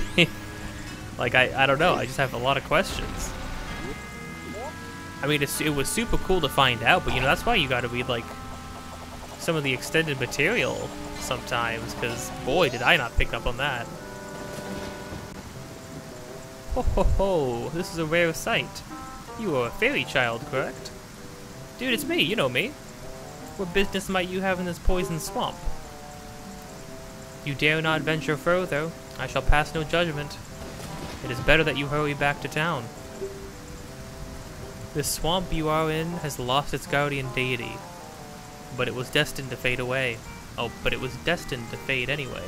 Like, I don't know. I just have a lot of questions. I mean, it was super cool to find out, but, you know, that's why you gotta read, like, some of the extended material sometimes, because, boy, did I not pick up on that. Ho ho ho, this is a rare sight. You are a fairy child, correct? Dude, it's me, you know me. What business might you have in this poison swamp? You dare not venture further, I shall pass no judgment. It is better that you hurry back to town. This swamp you are in has lost its guardian deity, but it was destined to fade away. Oh, but it was destined to fade anyway.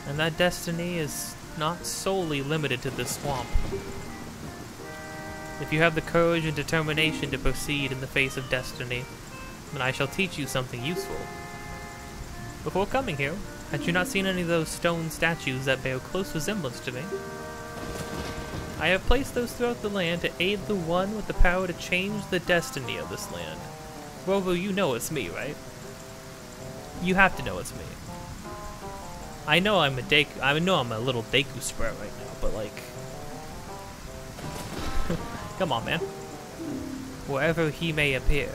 And that destiny is not solely limited to this swamp. If you have the courage and determination to proceed in the face of destiny, then I shall teach you something useful. Before coming here, had you not seen any of those stone statues that bear close resemblance to me? I have placed those throughout the land to aid the one with the power to change the destiny of this land. Robo, you know it's me, right? You have to know it's me. I know I'm a little Deku sprout right now, but like, come on, man. Wherever he may appear.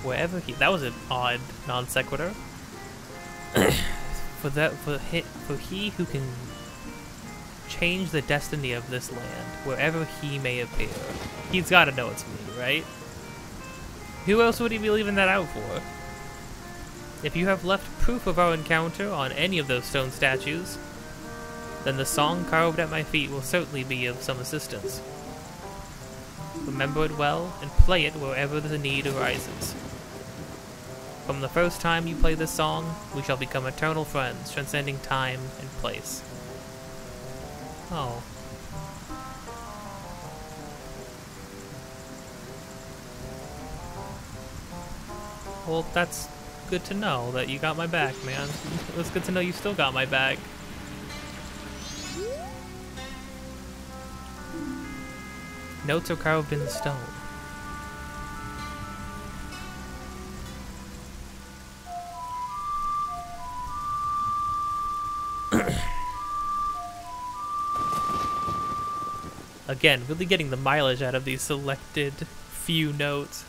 Wherever he, that was an odd non sequitur. For he who can change the destiny of this land, wherever he may appear. He's got to know it's me, right? Who else would he be leaving that out for? If you have left proof of our encounter on any of those stone statues, then the song carved at my feet will certainly be of some assistance. Remember it well, and play it wherever the need arises. From the first time you play this song, we shall become eternal friends, transcending time and place. Oh. Well, that's good to know that you got my back, man. It's good to know you still got my back. Notes are carved in stone. Again, really getting the mileage out of these selected few notes.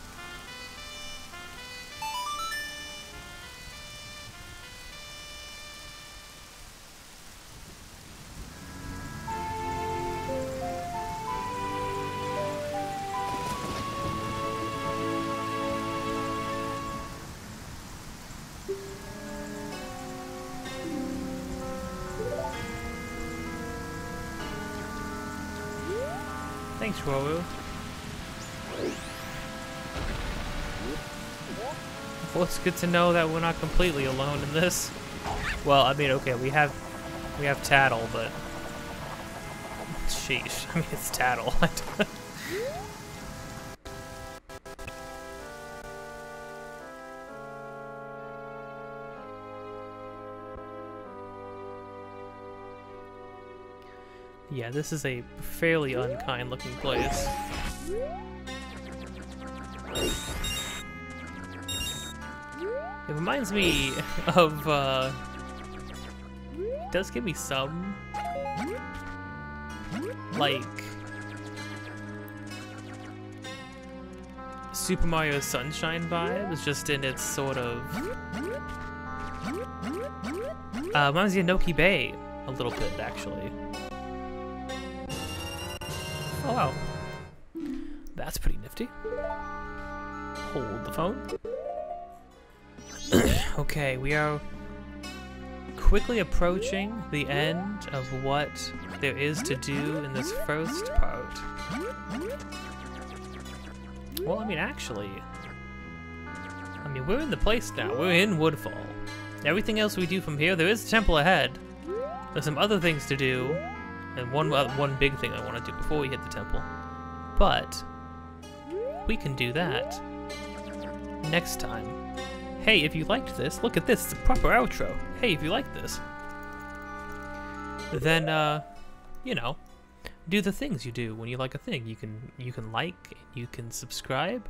Thanks, Roru. Well, it's good to know that we're not completely alone in this. Well, I mean, okay, we have Tattle, but sheesh. I mean, it's Tattle. Yeah, this is a fairly unkind looking place. It reminds me of, it does give me some, like, Super Mario Sunshine vibes, just in its sort of, reminds me of Noki Bay a little bit, actually. Oh wow, that's pretty nifty. Hold the phone. Okay, we are quickly approaching the end of what there is to do in this first part. Well, I mean, actually, we're in the place now. We're in Woodfall. Everything else we do from here, there is a temple ahead. There's some other things to do. And one big thing I want to do before we hit the temple. But we can do that next time. Hey, if you liked this, look at this. It's a proper outro. Hey, if you like this, then you know, do the things you do when you like a thing. You can like, you can subscribe,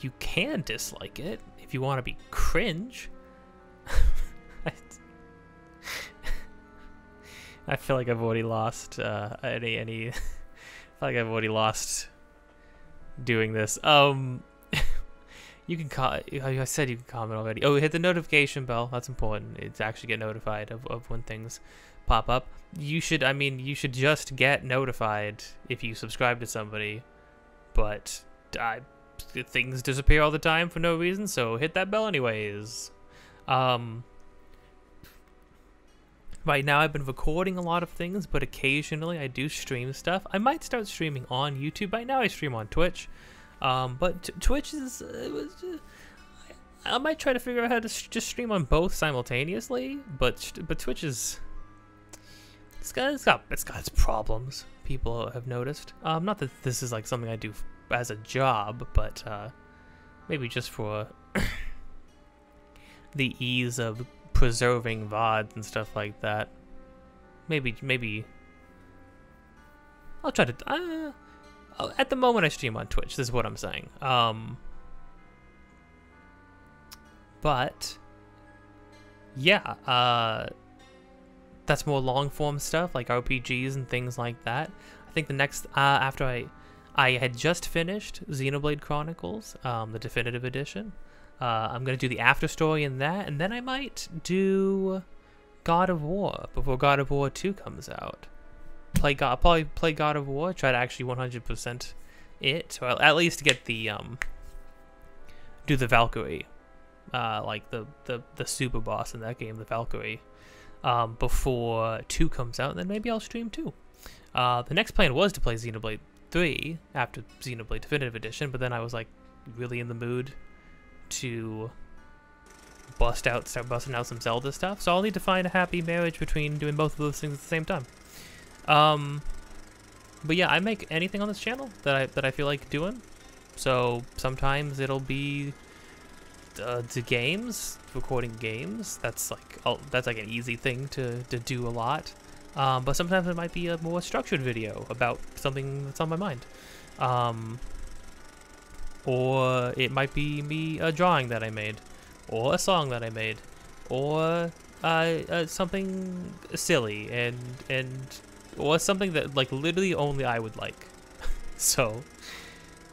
you can dislike it if you want to be cringe. I feel like I've already lost any. I feel like I've already lost doing this. You can I said you can comment already. Oh, hit the notification bell. That's important. It's actually get notified of when things pop up. You should. I mean, you should just get notified if you subscribe to somebody. But things disappear all the time for no reason. So hit that bell anyways. Right now I've been recording a lot of things, but occasionally I do stream stuff. I might start streaming on YouTube. Right now I stream on Twitch. But Twitch is... I might try to figure out how to just stream on both simultaneously, but Twitch is... It's got its problems, people have noticed. Not that this is like something I do as a job, but maybe just for the ease of preserving VODs and stuff like that. Maybe I'll try to at the moment I stream on Twitch, this is what I'm saying. But yeah, that's more long form stuff like RPGs and things like that. I think the next after I had just finished Xenoblade Chronicles, the definitive edition. I'm going to do the after story in that, and then I might do God of War before God of War 2 comes out. Probably play God of War, try to actually 100% it, or at least get the, do the Valkyrie, like the super boss in that game, the Valkyrie, before 2 comes out, and then maybe I'll stream 2. The next plan was to play Xenoblade 3 after Xenoblade Definitive Edition, but then I was like really in the mood to start busting out some Zelda stuff, so I'll need to find a happy marriage between doing both of those things at the same time. But yeah, I make anything on this channel that I feel like doing. So sometimes it'll be to games, recording games. That's like an easy thing to do a lot. But sometimes it might be a more structured video about something that's on my mind. Or it might be me a drawing that I made, or a song that I made, or something silly and or something that like literally only I would like. So,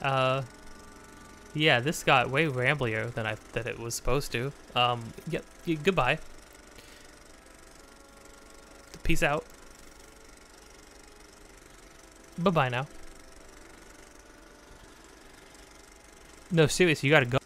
yeah, this got way ramblier than it was supposed to. Yep. Goodbye. Peace out. Bye-bye now. No, seriously, you gotta go.